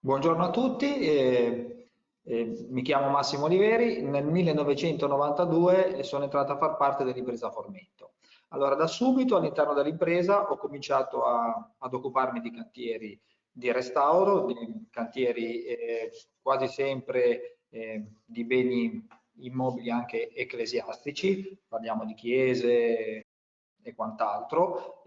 Buongiorno a tutti, mi chiamo Massimo Oliveri, nel 1992 sono entrato a far parte dell'impresa Formento. Allora, da subito all'interno dell'impresa ho cominciato ad occuparmi di cantieri di restauro, di cantieri quasi sempre di beni immobili anche ecclesiastici, parliamo di chiese e quant'altro.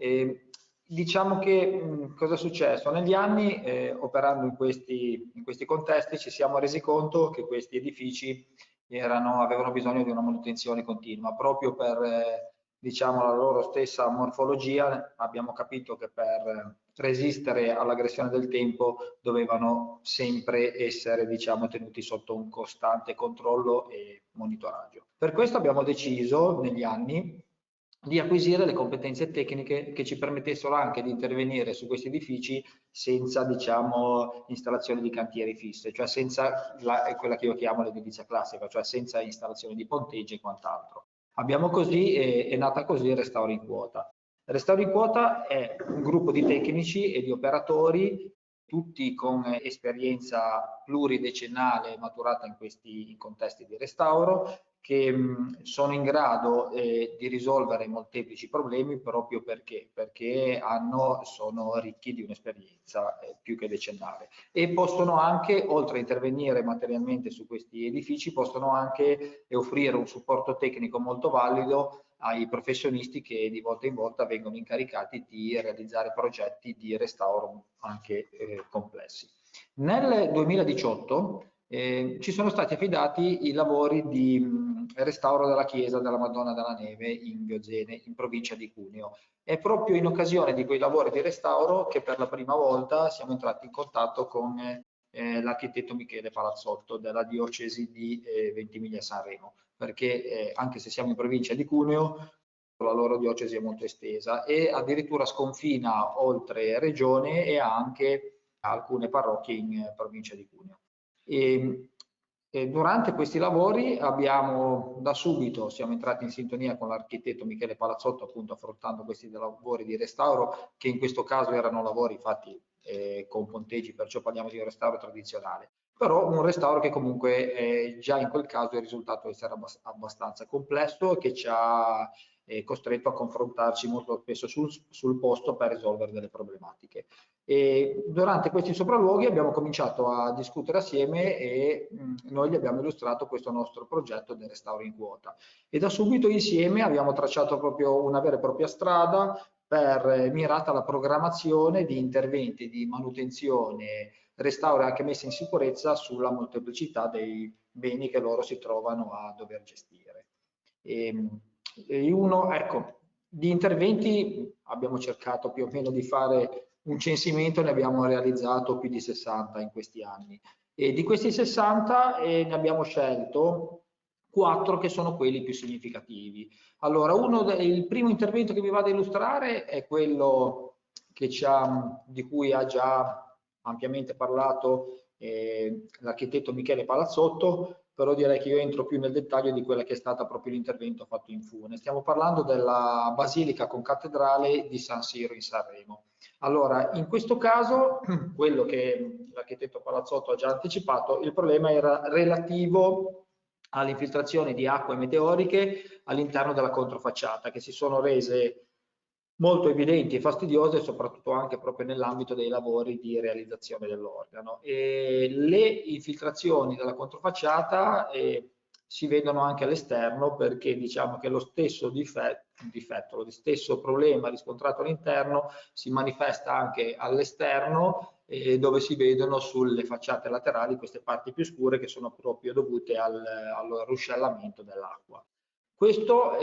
Diciamo che cosa è successo? Negli anni, operando in questi contesti, ci siamo resi conto che questi edifici avevano bisogno di una manutenzione continua, proprio per diciamo, la loro stessa morfologia. Abbiamo capito che per resistere all'aggressione del tempo dovevano sempre essere, diciamo, tenuti sotto un costante controllo e monitoraggio. Per questo abbiamo deciso negli anni di acquisire le competenze tecniche che ci permettessero anche di intervenire su questi edifici senza, diciamo, installazione di cantieri fisse, cioè senza quella che io chiamo l'edilizia classica, cioè senza installazione di ponteggi e quant'altro. È nata così il Restauro in Quota. Il Restauro in Quota è un gruppo di tecnici e di operatori, tutti con esperienza pluridecennale maturata in questi contesti di restauro, che sono in grado di risolvere molteplici problemi proprio perché sono ricchi di un'esperienza più che decennale e possono anche, oltre a intervenire materialmente su questi edifici, possono anche offrire un supporto tecnico molto valido ai professionisti che di volta in volta vengono incaricati di realizzare progetti di restauro anche complessi. Nel 2018 ci sono stati affidati i lavori di restauro della chiesa della Madonna della Neve in Biozene, in provincia di Cuneo. È proprio in occasione di quei lavori di restauro che per la prima volta siamo entrati in contatto con l'architetto Michele Palazzotto della diocesi di Ventimiglia-Sanremo, perché anche se siamo in provincia di Cuneo, la loro diocesi è molto estesa e addirittura sconfina oltre regione e ha anche alcune parrocchie in provincia di Cuneo. E durante questi lavori abbiamo da subito, siamo entrati in sintonia con l'architetto Michele Palazzotto, appunto affrontando questi lavori di restauro, che in questo caso erano lavori fatti con ponteggi, perciò parliamo di un restauro tradizionale, però un restauro che comunque già in quel caso è risultato essere abbastanza complesso e che ci ha costretto a confrontarci molto spesso sul posto per risolvere delle problematiche. E durante questi sopralluoghi abbiamo cominciato a discutere assieme e noi gli abbiamo illustrato questo nostro progetto del restauro in quota e da subito insieme abbiamo tracciato proprio una vera e propria strada mirata alla programmazione di interventi di manutenzione, restauro e anche messa in sicurezza sulla molteplicità dei beni che loro si trovano a dover gestire. Ecco, di interventi abbiamo cercato più o meno di fare un censimento, ne abbiamo realizzato più di 60 in questi anni e di questi 60 ne abbiamo scelto 4 che sono quelli più significativi. Allora, il primo intervento che vi vado a illustrare è quello di cui ha già ampiamente parlato l'architetto Michele Palazzotto, però direi che io entro più nel dettaglio di quella che è stata proprio l'intervento fatto in Fune. Stiamo parlando della Basilica Concattedrale di San Siro in Sanremo. Allora, in questo caso, quello che l'architetto Palazzotto ha già anticipato, il problema era relativo alle infiltrazioni di acque meteoriche all'interno della controfacciata, che si sono rese molto evidenti e fastidiose, soprattutto anche proprio nell'ambito dei lavori di realizzazione dell'organo. Le infiltrazioni della controfacciata si vedono anche all'esterno perché diciamo che lo stesso lo stesso problema riscontrato all'interno si manifesta anche all'esterno dove si vedono sulle facciate laterali queste parti più scure che sono proprio dovute al ruscellamento dell'acqua. Questo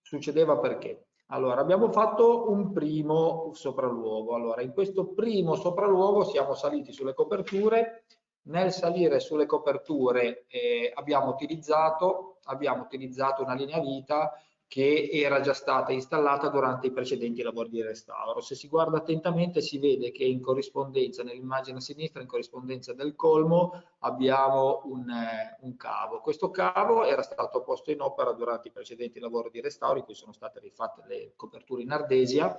succedeva perché? Allora, abbiamo fatto un primo sopralluogo. Allora, in questo primo sopralluogo siamo saliti sulle coperture. Nel salire sulle coperture abbiamo utilizzato una linea vita che era già stata installata durante i precedenti lavori di restauro. Se si guarda attentamente si vede che in corrispondenza, nell'immagine a sinistra, in corrispondenza del colmo, abbiamo un cavo. Questo cavo era stato posto in opera durante i precedenti lavori di restauro in cui sono state rifatte le coperture in ardesia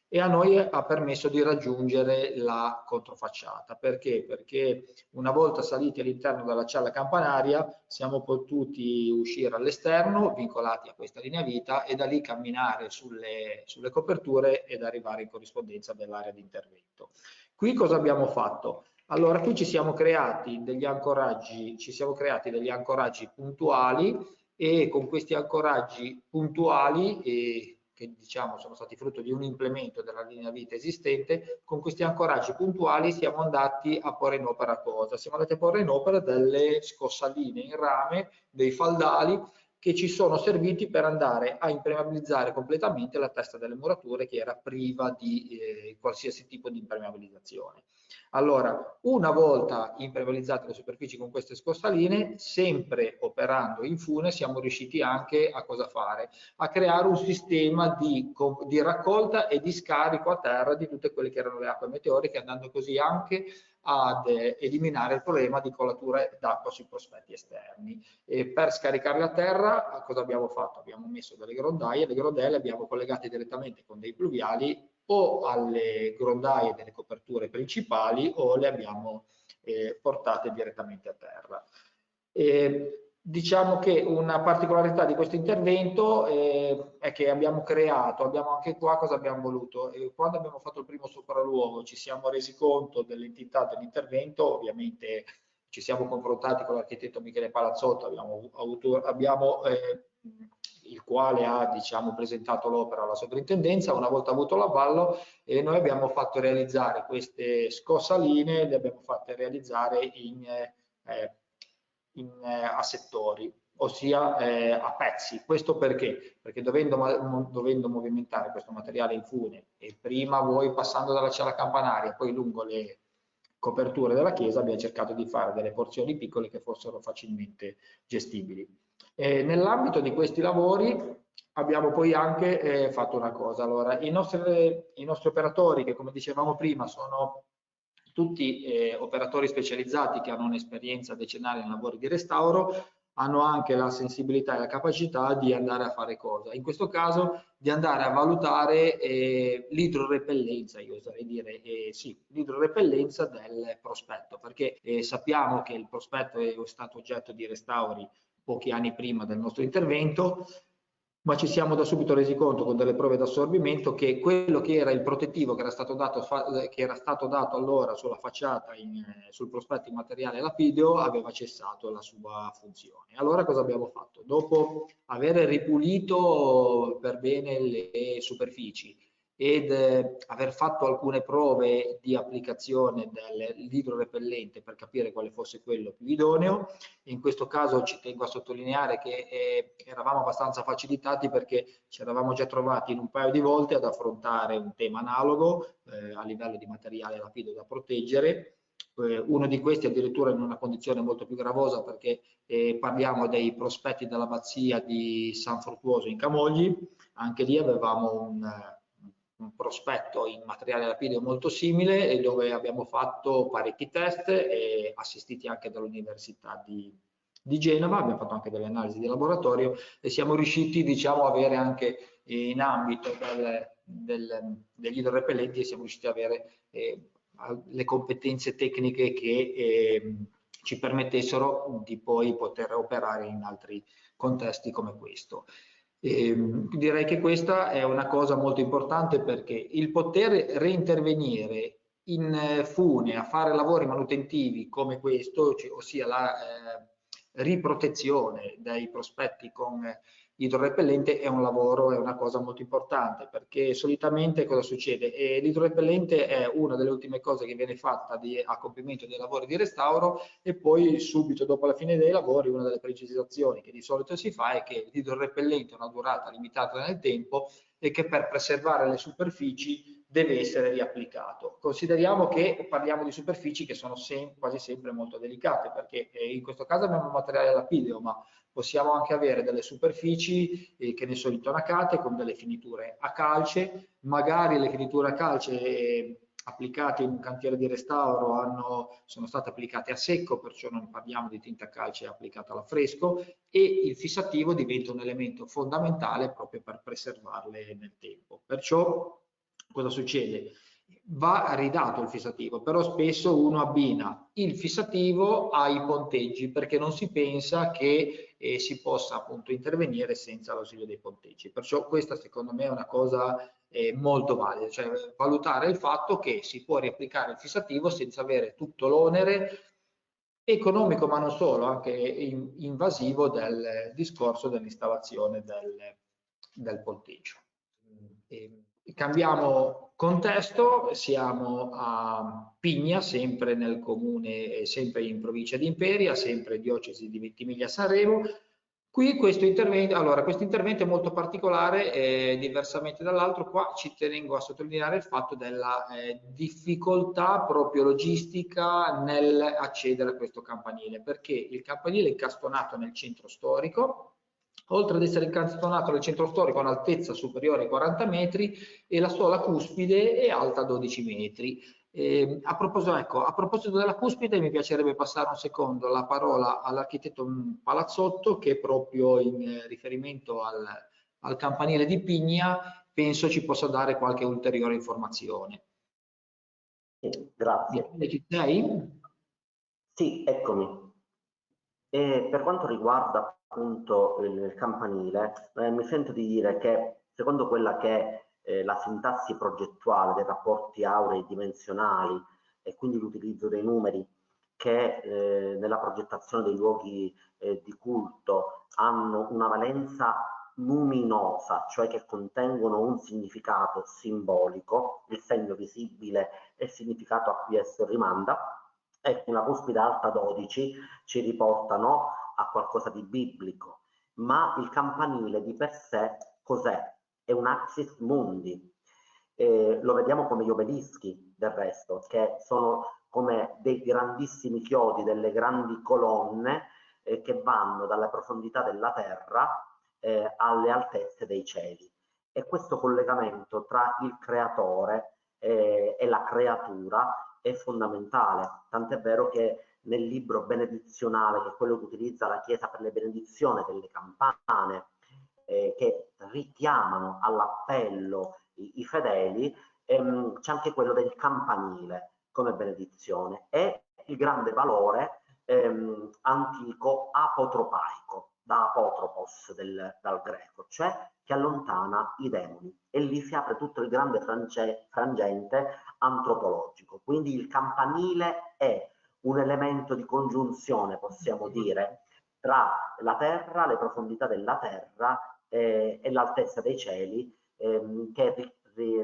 e a noi ha permesso di raggiungere la controfacciata. Perché? Perché una volta saliti all'interno della cella campanaria siamo potuti uscire all'esterno, vincolati a questa linea vita, e da lì camminare sulle coperture ed arrivare in corrispondenza dell'area di intervento. Qui cosa abbiamo fatto? Allora, qui ci siamo creati degli ancoraggi puntuali, e con questi ancoraggi puntuali, che diciamo sono stati frutto di un implemento della linea vita esistente, con questi ancoraggi puntuali siamo andati a porre in opera cosa? Siamo andati a porre in opera delle scossaline in rame, dei faldali, che ci sono serviti per andare a impermeabilizzare completamente la testa delle murature, che era priva di qualsiasi tipo di impermeabilizzazione. Allora, una volta impermeabilizzate le superfici con queste scossaline, sempre operando in fune, siamo riusciti anche a cosa fare? A creare un sistema di raccolta e di scarico a terra di tutte quelle che erano le acque meteoriche, andando così anche ad eliminare il problema di colature d'acqua sui prospetti esterni. E per scaricarle a terra, cosa abbiamo fatto? Abbiamo messo delle grondaie, le grondaie le abbiamo collegate direttamente con dei pluviali o alle grondaie delle coperture principali, o le abbiamo portate direttamente a terra. Diciamo che una particolarità di questo intervento è che abbiamo anche qua cosa abbiamo voluto. Quando abbiamo fatto il primo sopralluogo ci siamo resi conto dell'entità dell'intervento, ovviamente ci siamo confrontati con l'architetto Michele Palazzotto, il quale ha, diciamo, presentato l'opera alla sovrintendenza. Una volta avuto l'avallo, noi abbiamo fatto realizzare queste scossaline, le abbiamo fatte realizzare a settori, ossia a pezzi. Questo perché? Perché dovendo movimentare questo materiale in fune, e prima voi passando dalla cella campanaria, poi lungo le coperture della chiesa, abbiamo cercato di fare delle porzioni piccole che fossero facilmente gestibili. Nell'ambito di questi lavori abbiamo poi anche fatto una cosa. Allora, i nostri operatori, che come dicevamo prima sono tutti operatori specializzati che hanno un'esperienza decennale nei lavori di restauro, hanno anche la sensibilità e la capacità di andare a fare cosa? In questo caso di andare a valutare l'idrorepellenza, io oserei dire, sì, l'idrorepellenza del prospetto, perché sappiamo che il prospetto è stato oggetto di restauri pochi anni prima del nostro intervento, ma ci siamo da subito resi conto con delle prove d'assorbimento che quello che era il protettivo che era stato dato allora sulla facciata, sul prospetto in materiale lapideo, aveva cessato la sua funzione. Allora cosa abbiamo fatto? Dopo aver ripulito per bene le superfici ed aver fatto alcune prove di applicazione dell'idrorepellente per capire quale fosse quello più idoneo, in questo caso ci tengo a sottolineare che eravamo abbastanza facilitati, perché ci eravamo già trovati in un paio di volte ad affrontare un tema analogo a livello di materiale lapideo da proteggere. Uno di questi addirittura in una condizione molto più gravosa, perché parliamo dei prospetti dell'abbazia di San Fruttuoso in Camogli. Anche lì avevamo un prospetto in materiale lapideo molto simile, e dove abbiamo fatto parecchi test, assistiti anche dall'Università di Genova. Abbiamo fatto anche delle analisi di laboratorio e siamo riusciti, diciamo, a avere anche in ambito degli idrorepellenti, siamo riusciti ad avere le competenze tecniche che ci permettessero di poi poter operare in altri contesti come questo. Direi che questa è una cosa molto importante, perché il poter reintervenire in fune a fare lavori manutentivi come questo, ossia la riprotezione dai prospetti con idrorepellente, è un lavoro, è una cosa molto importante, perché solitamente cosa succede? L'idrorepellente è una delle ultime cose che viene fatta a compimento dei lavori di restauro, e poi subito dopo la fine dei lavori una delle precisazioni che di solito si fa è che l'idrorepellente ha una durata limitata nel tempo e che per preservare le superfici deve essere riapplicato. Consideriamo che parliamo di superfici che sono quasi sempre molto delicate, perché in questo caso abbiamo un materiale lapideo, ma possiamo anche avere delle superfici che ne sono intonacate con delle finiture a calce. Magari le finiture a calce applicate in un cantiere di restauro sono state applicate a secco, perciò non parliamo di tinta calce applicata all'affresco, e il fissativo diventa un elemento fondamentale proprio per preservarle nel tempo. Perciò cosa succede? Va ridato il fissativo, però spesso uno abbina il fissativo ai ponteggi perché non si pensa che si possa appunto intervenire senza l'ausilio dei ponteggi. Perciò questa secondo me è una cosa molto valida, cioè valutare il fatto che si può riapplicare il fissativo senza avere tutto l'onere economico, ma non solo, anche invasivo del discorso dell'installazione del ponteggio. Cambiamo contesto, siamo a Pigna, sempre nel comune, sempre in provincia di Imperia, sempre diocesi di Ventimiglia-Sanremo. Qui questo intervento è molto particolare, diversamente dall'altro. Qua ci tengo a sottolineare il fatto della difficoltà proprio logistica nel accedere a questo campanile, perché il campanile è incastonato nel centro storico. Oltre ad essere incastonato nel centro storico a un'altezza superiore ai 40 metri e la sola cuspide è alta 12 metri. A proposito della cuspide, mi piacerebbe passare un secondo la parola all'architetto Palazzotto, che proprio in riferimento al campanile di Pigna penso ci possa dare qualche ulteriore informazione. Grazie. Ci sei? Sì, eccomi. E per quanto riguarda appunto il campanile, mi sento di dire che secondo quella che è la sintassi progettuale dei rapporti aurei dimensionali e quindi l'utilizzo dei numeri che nella progettazione dei luoghi di culto hanno una valenza luminosa, cioè che contengono un significato simbolico, il segno visibile e il significato a cui esso rimanda. Ecco, una cuspide alta 12 ci riportano a qualcosa di biblico, ma il campanile di per sé cos'è? È un axis mundi. Lo vediamo come gli obelischi del resto, che sono come dei grandissimi chiodi, delle grandi colonne che vanno dalle profondità della terra alle altezze dei cieli. E questo collegamento tra il creatore e la creatura è fondamentale, tant'è vero che nel libro benedizionale, che è quello che utilizza la Chiesa per le benedizioni delle campane, che richiamano all'appello i fedeli, c'è anche quello del campanile come benedizione e il grande valore antico apotropaico, da apotropos dal greco, cioè che allontana i demoni, e lì si apre tutto il grande frangente antropologico. Quindi il campanile è un elemento di congiunzione, possiamo dire, tra la terra, le profondità della terra e l'altezza dei cieli, che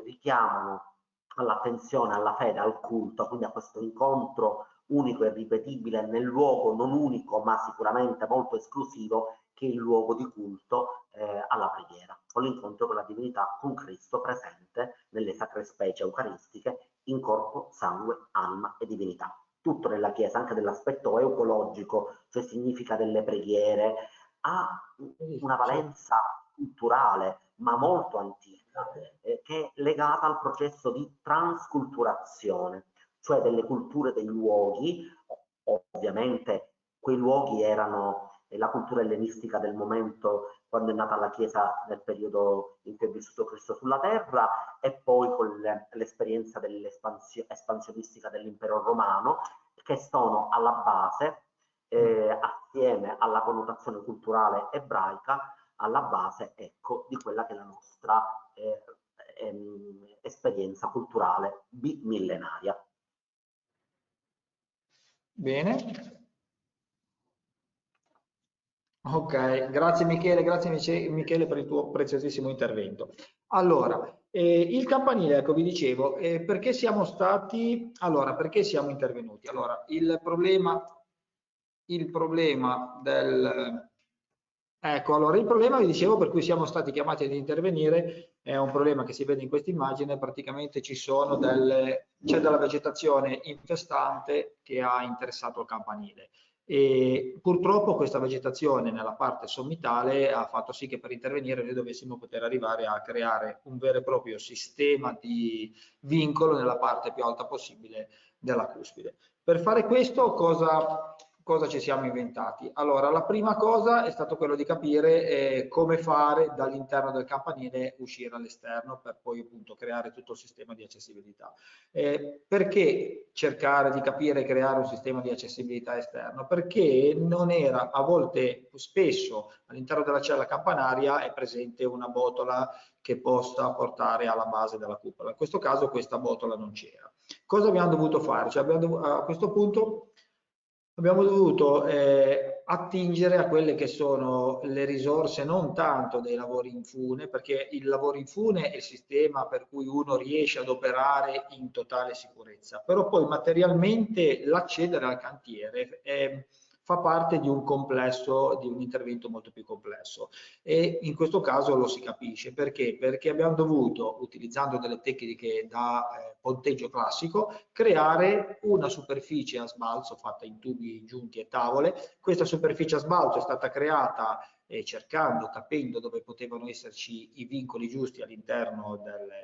richiamano all'attenzione, alla fede, al culto, quindi a questo incontro unico e ripetibile nel luogo non unico ma sicuramente molto esclusivo, che è il luogo di culto alla preghiera, con l'incontro con la divinità, con Cristo presente nelle sacre specie eucaristiche in corpo, sangue, anima e divinità. Tutto nella Chiesa, anche dell'aspetto ecologico, cioè significa delle preghiere, ha una valenza culturale ma molto antica, che è legata al processo di transculturazione, cioè delle culture dei luoghi. Ovviamente quei luoghi erano la cultura ellenistica del momento, quando è nata la Chiesa nel periodo in cui è vissuto Cristo sulla terra, e poi con l'esperienza dell'espansionistica dell'impero romano, che sono alla base, assieme alla connotazione culturale ebraica, alla base, ecco, di quella che è la nostra esperienza culturale bimillenaria. Bene. Ok, grazie Michele per il tuo preziosissimo intervento. Allora, il campanile, ecco, vi dicevo, perché siamo intervenuti? Allora, il problema vi dicevo, per cui siamo stati chiamati ad intervenire, è un problema che si vede in questa immagine. Praticamente c'è della vegetazione infestante che ha interessato il campanile. E purtroppo questa vegetazione nella parte sommitale ha fatto sì che per intervenire noi dovessimo poter arrivare a creare un vero e proprio sistema di vincolo nella parte più alta possibile della cuspide. Per fare questo cosa cosa ci siamo inventati? Allora, la prima cosa è stato quello di capire come fare dall'interno del campanile uscire all'esterno per poi appunto creare tutto il sistema di accessibilità. Perché cercare di capire e creare un sistema di accessibilità esterno? Perché non era, a volte, spesso all'interno della cella campanaria è presente una botola che possa portare alla base della cupola. In questo caso questa botola non c'era. Cosa abbiamo dovuto fare? Cioè a questo punto abbiamo dovuto attingere a quelle che sono le risorse non tanto dei lavori in fune, perché il lavoro in fune è il sistema per cui uno riesce ad operare in totale sicurezza, però poi materialmente l'accedere al cantiere fa parte di un complesso, di un intervento molto più complesso, e in questo caso lo si capisce. Perché? Perché abbiamo dovuto, utilizzando delle tecniche da ponteggio classico, creare una superficie a sbalzo fatta in tubi giunti e tavole. Questa superficie a sbalzo è stata creata capendo dove potevano esserci i vincoli giusti all'interno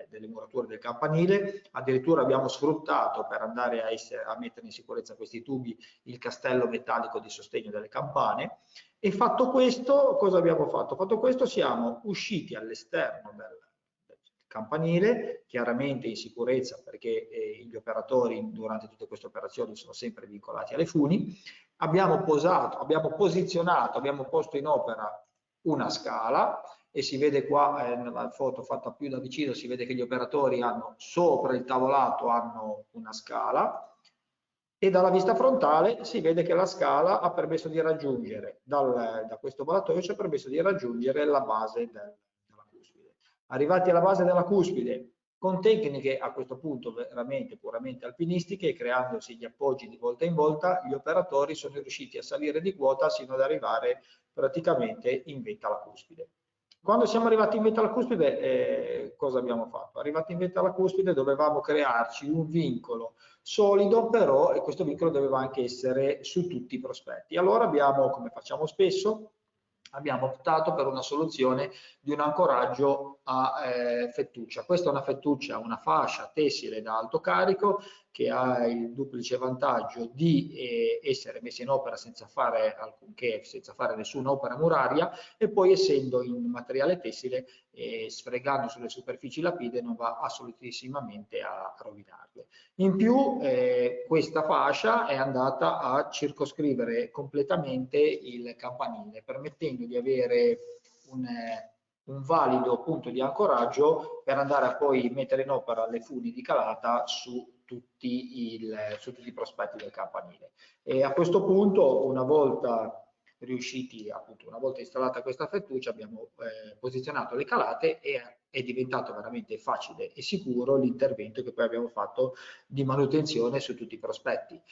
delle murature del campanile. Addirittura abbiamo sfruttato, per andare a mettere in sicurezza questi tubi, il castello metallico di sostegno delle campane. E fatto questo, cosa abbiamo fatto? Fatto questo, siamo usciti all'esterno del campanile, chiaramente in sicurezza, perché gli operatori durante tutte queste operazioni sono sempre vincolati alle funi. Abbiamo posizionato, abbiamo posto in opera una scala, e si vede qua nella foto fatta più da vicino, si vede che gli operatori hanno sopra il tavolato una scala, e dalla vista frontale si vede che la scala ha permesso di raggiungere, da questo balatoio ci ha permesso di raggiungere la base della cuspide. Arrivati alla base della cuspide, con tecniche a questo punto veramente puramente alpinistiche, creandosi gli appoggi di volta in volta, gli operatori sono riusciti a salire di quota sino ad arrivare praticamente in vetta alla cuspide. Quando siamo arrivati in vetta alla cuspide, cosa abbiamo fatto? Arrivati in vetta alla cuspide dovevamo crearci un vincolo solido, però questo vincolo doveva anche essere su tutti i prospetti. Allora abbiamo, come facciamo spesso, abbiamo optato per una soluzione di un ancoraggio a fettuccia. Questa è una fettuccia, una fascia tessile da alto carico, che ha il duplice vantaggio di essere messa in opera senza fare alcunché, senza fare nessuna opera muraria, e poi, essendo in materiale tessile, sfregando sulle superfici lapide, non va assolutissimamente a rovinarle. In più questa fascia è andata a circoscrivere completamente il campanile, permettendo di avere un valido punto di ancoraggio per andare a poi mettere in opera le funi di calata su tutti i prospetti del campanile. E a questo punto, una volta riusciti, appunto, una volta installata questa fettuccia, abbiamo posizionato le calate, e è diventato veramente facile e sicuro l'intervento che poi abbiamo fatto di manutenzione su tutti i prospetti.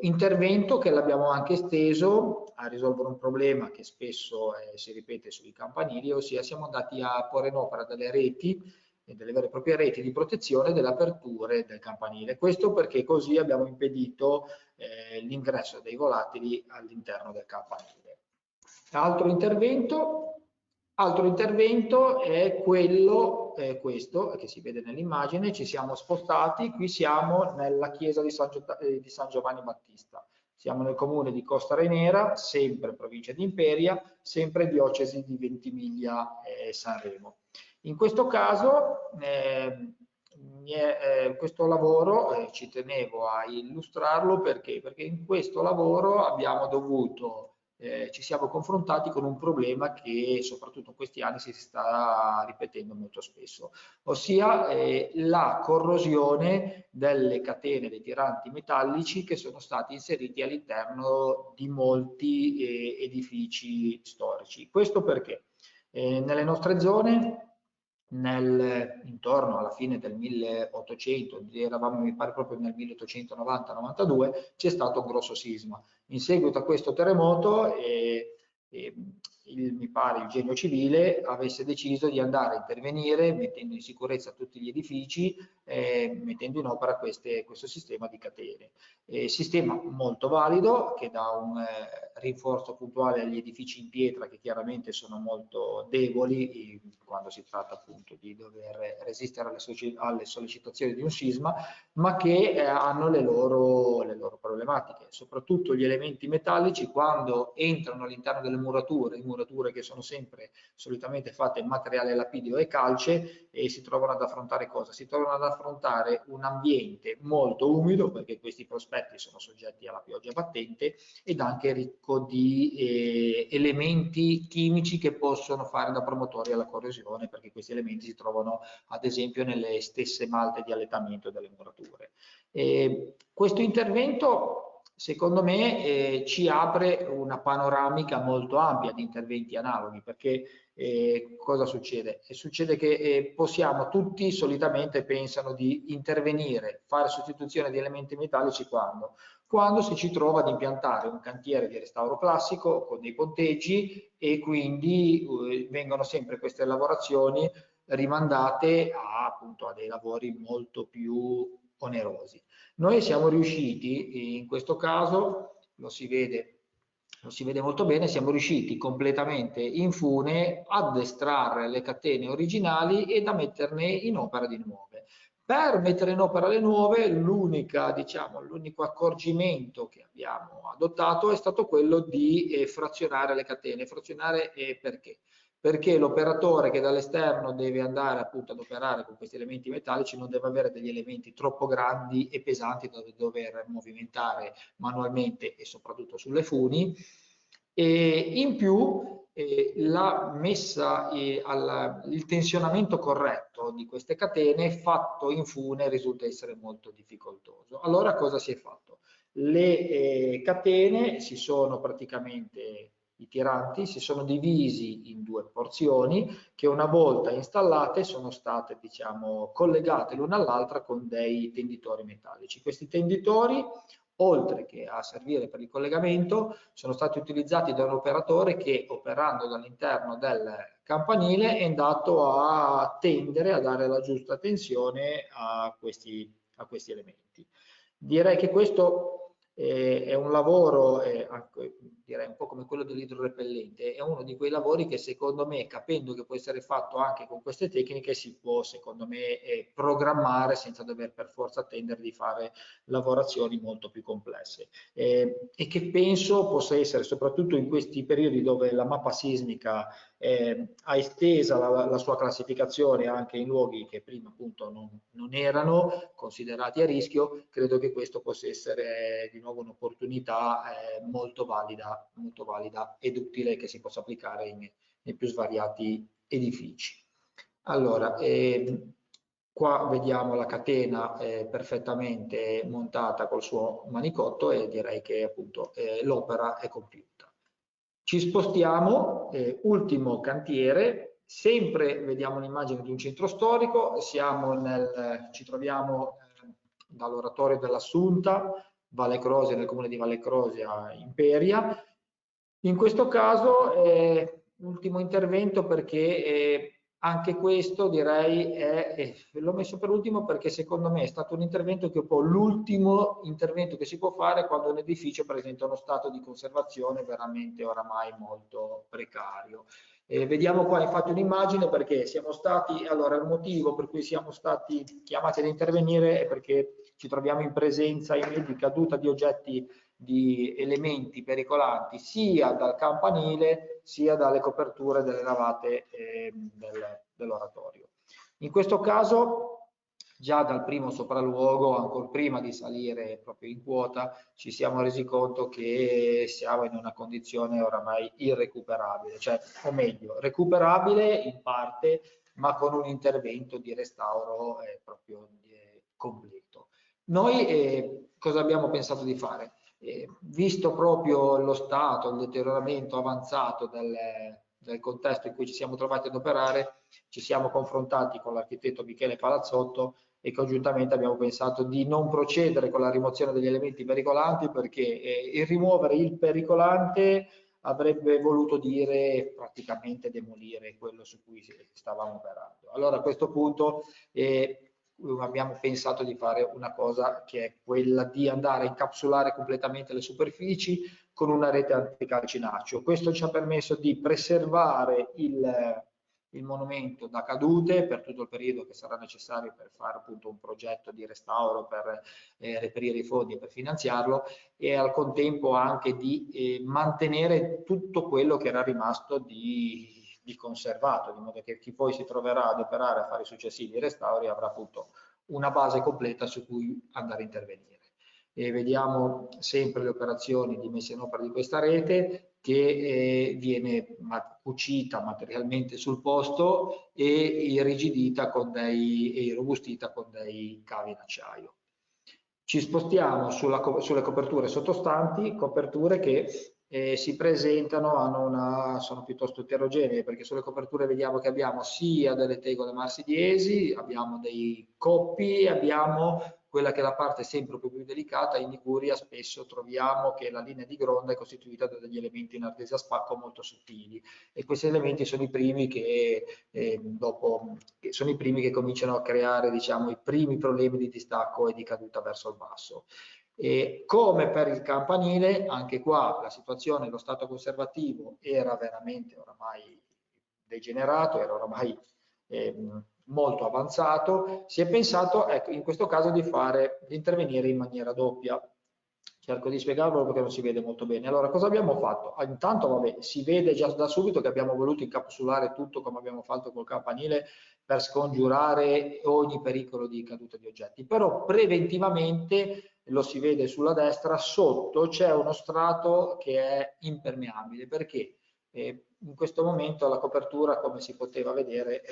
Intervento che l'abbiamo anche esteso a risolvere un problema che spesso si ripete sui campanili, ossia siamo andati a porre in opera delle reti, delle vere e proprie reti di protezione delle aperture del campanile. Questo perché così abbiamo impedito l'ingresso dei volatili all'interno del campanile. Altro intervento è quello, questo che si vede nell'immagine. Ci siamo spostati, qui siamo nella chiesa di San Giovanni Battista. Siamo nel comune di Costa Renera, sempre provincia di Imperia, sempre diocesi di Ventimiglia e Sanremo. In questo caso questo lavoro ci tenevo a illustrarlo perché in questo lavoro abbiamo dovuto, ci siamo confrontati con un problema che soprattutto in questi anni si sta ripetendo molto spesso, ossia la corrosione delle catene dei tiranti metallici che sono stati inseriti all'interno di molti edifici storici. Questo perché nelle nostre zone, intorno alla fine del 1800, eravamo mi pare proprio nel 1890-92, c'è stato un grosso sisma. In seguito a questo terremoto mi pare il Genio Civile avesse deciso di andare a intervenire mettendo in sicurezza tutti gli edifici, mettendo in opera questo sistema di catene. Sistema molto valido che dà un rinforzo puntuale agli edifici in pietra che chiaramente sono molto deboli quando si tratta appunto di dover resistere alle sollecitazioni di un sisma, ma che hanno le loro problematiche, soprattutto gli elementi metallici quando entrano all'interno delle murature che sono sempre solitamente fatte in materiale lapidio e calce, e si trovano ad affrontare cosa? Si trovano ad affrontare un ambiente molto umido, perché questi prospetti sono soggetti alla pioggia battente, ed anche ricco di elementi chimici che possono fare da promotori alla corrosione, perché questi elementi si trovano ad esempio nelle stesse malte di allettamento delle murature. Questo intervento secondo me ci apre una panoramica molto ampia di interventi analoghi, perché cosa succede? Succede che possiamo, tutti solitamente pensano di intervenire, fare sostituzione di elementi metallici quando si ci trova ad impiantare un cantiere di restauro classico con dei ponteggi, e quindi vengono sempre queste lavorazioni rimandate appunto a dei lavori molto più onerosi. Noi siamo riusciti, in questo caso, lo si vede molto bene, siamo riusciti completamente in fune ad estrarre le catene originali e da metterne in opera di nuove. Per mettere in opera le nuove, l'unico accorgimento che abbiamo adottato è stato quello di frazionare le catene. Frazionare perché? Perché l'operatore che dall'esterno deve andare appunto ad operare con questi elementi metallici non deve avere degli elementi troppo grandi e pesanti da dover movimentare manualmente e soprattutto sulle funi, e in più la messa il tensionamento corretto di queste catene fatto in fune risulta essere molto difficoltoso. Allora cosa si è fatto? Le catene si sono praticamente, i tiranti si sono divisi in due porzioni che una volta installate sono state collegate l'una all'altra con dei tenditori metallici. Questi tenditori, oltre che a servire per il collegamento, sono stati utilizzati da un operatore che, operando dall'interno del campanile, è andato a tendere a dare la giusta tensione a questi elementi. Direi che questo è un lavoro, direi un po' come quello dell'idrorepellente, è uno di quei lavori che secondo me, capendo che può essere fatto anche con queste tecniche, si può secondo me programmare senza dover per forza attendere di fare lavorazioni molto più complesse, e che penso possa essere, soprattutto in questi periodi dove la mappa sismica ha estesa la sua classificazione anche in luoghi che prima appunto non erano considerati a rischio, credo che questo possa essere di nuovo un'opportunità molto valida ed utile, che si possa applicare nei più svariati edifici. Allora, qua vediamo la catena perfettamente montata col suo manicotto, e direi che appunto l'opera è compiuta. Ci spostiamo, ultimo cantiere, sempre vediamo un'immagine di un centro storico, ci troviamo dall'oratorio dell'Assunta, Valle Crosia, nel comune di Valle Crosia, Imperia. In questo caso ultimo intervento, perché anche questo direi l'ho messo per ultimo perché secondo me è stato un intervento che è un po' l'ultimo intervento che si può fare quando un edificio presenta uno stato di conservazione veramente oramai molto precario. Vediamo qua infatti un'immagine, perché siamo stati, allora il motivo per cui siamo stati chiamati ad intervenire è perché ci troviamo in presenza di caduta di oggetti, di elementi pericolanti sia dal campanile sia dalle coperture delle navate dell'oratorio. In questo caso, già dal primo sopralluogo, ancora prima di salire proprio in quota, ci siamo resi conto che siamo in una condizione oramai irrecuperabile, cioè, o meglio, recuperabile in parte, ma con un intervento di restauro proprio completo. Noi cosa abbiamo pensato di fare? Visto proprio lo stato, il deterioramento avanzato del contesto in cui ci siamo trovati ad operare, ci siamo confrontati con l'architetto Michele Palazzotto e congiuntamente abbiamo pensato di non procedere con la rimozione degli elementi pericolanti, perché il rimuovere il pericolante avrebbe voluto dire praticamente demolire quello su cui stavamo operando. Allora a questo punto abbiamo pensato di fare una cosa che è quella di andare a incapsulare completamente le superfici con una rete anticalcinaccio. Questo ci ha permesso di preservare il monumento da cadute per tutto il periodo che sarà necessario per fare appunto un progetto di restauro, per reperire i fondi e per finanziarlo, e al contempo anche di mantenere tutto quello che era rimasto di conservato, di modo che chi poi si troverà ad operare a fare i successivi restauri avrà appunto una base completa su cui andare a intervenire. E vediamo sempre le operazioni di messa in opera di questa rete che viene cucita materialmente sul posto e irrigidita e irrobustita con dei cavi in acciaio. Ci spostiamo sulle coperture sottostanti, coperture che si presentano, sono piuttosto eterogenee, perché sulle coperture vediamo che abbiamo sia delle tegole marsigliesi, abbiamo dei coppi, abbiamo quella che è la parte sempre più delicata. In Liguria spesso troviamo che la linea di gronda è costituita da degli elementi in ardesia a spacco molto sottili, e questi elementi sono i primi che cominciano a creare, diciamo, i primi problemi di distacco e di caduta verso il basso. E come per il campanile, anche qua la situazione, lo stato conservativo era veramente oramai degenerato, era oramai molto avanzato. Si è pensato, ecco, in questo caso di intervenire in maniera doppia. Cerco di spiegarlo perché non si vede molto bene. Allora, cosa abbiamo fatto? Intanto, vabbè, si vede già da subito che abbiamo voluto incapsulare tutto come abbiamo fatto col campanile per scongiurare ogni pericolo di caduta di oggetti. Però preventivamente, lo si vede sulla destra, sotto c'è uno strato che è impermeabile, perché in questo momento la copertura, come si poteva vedere,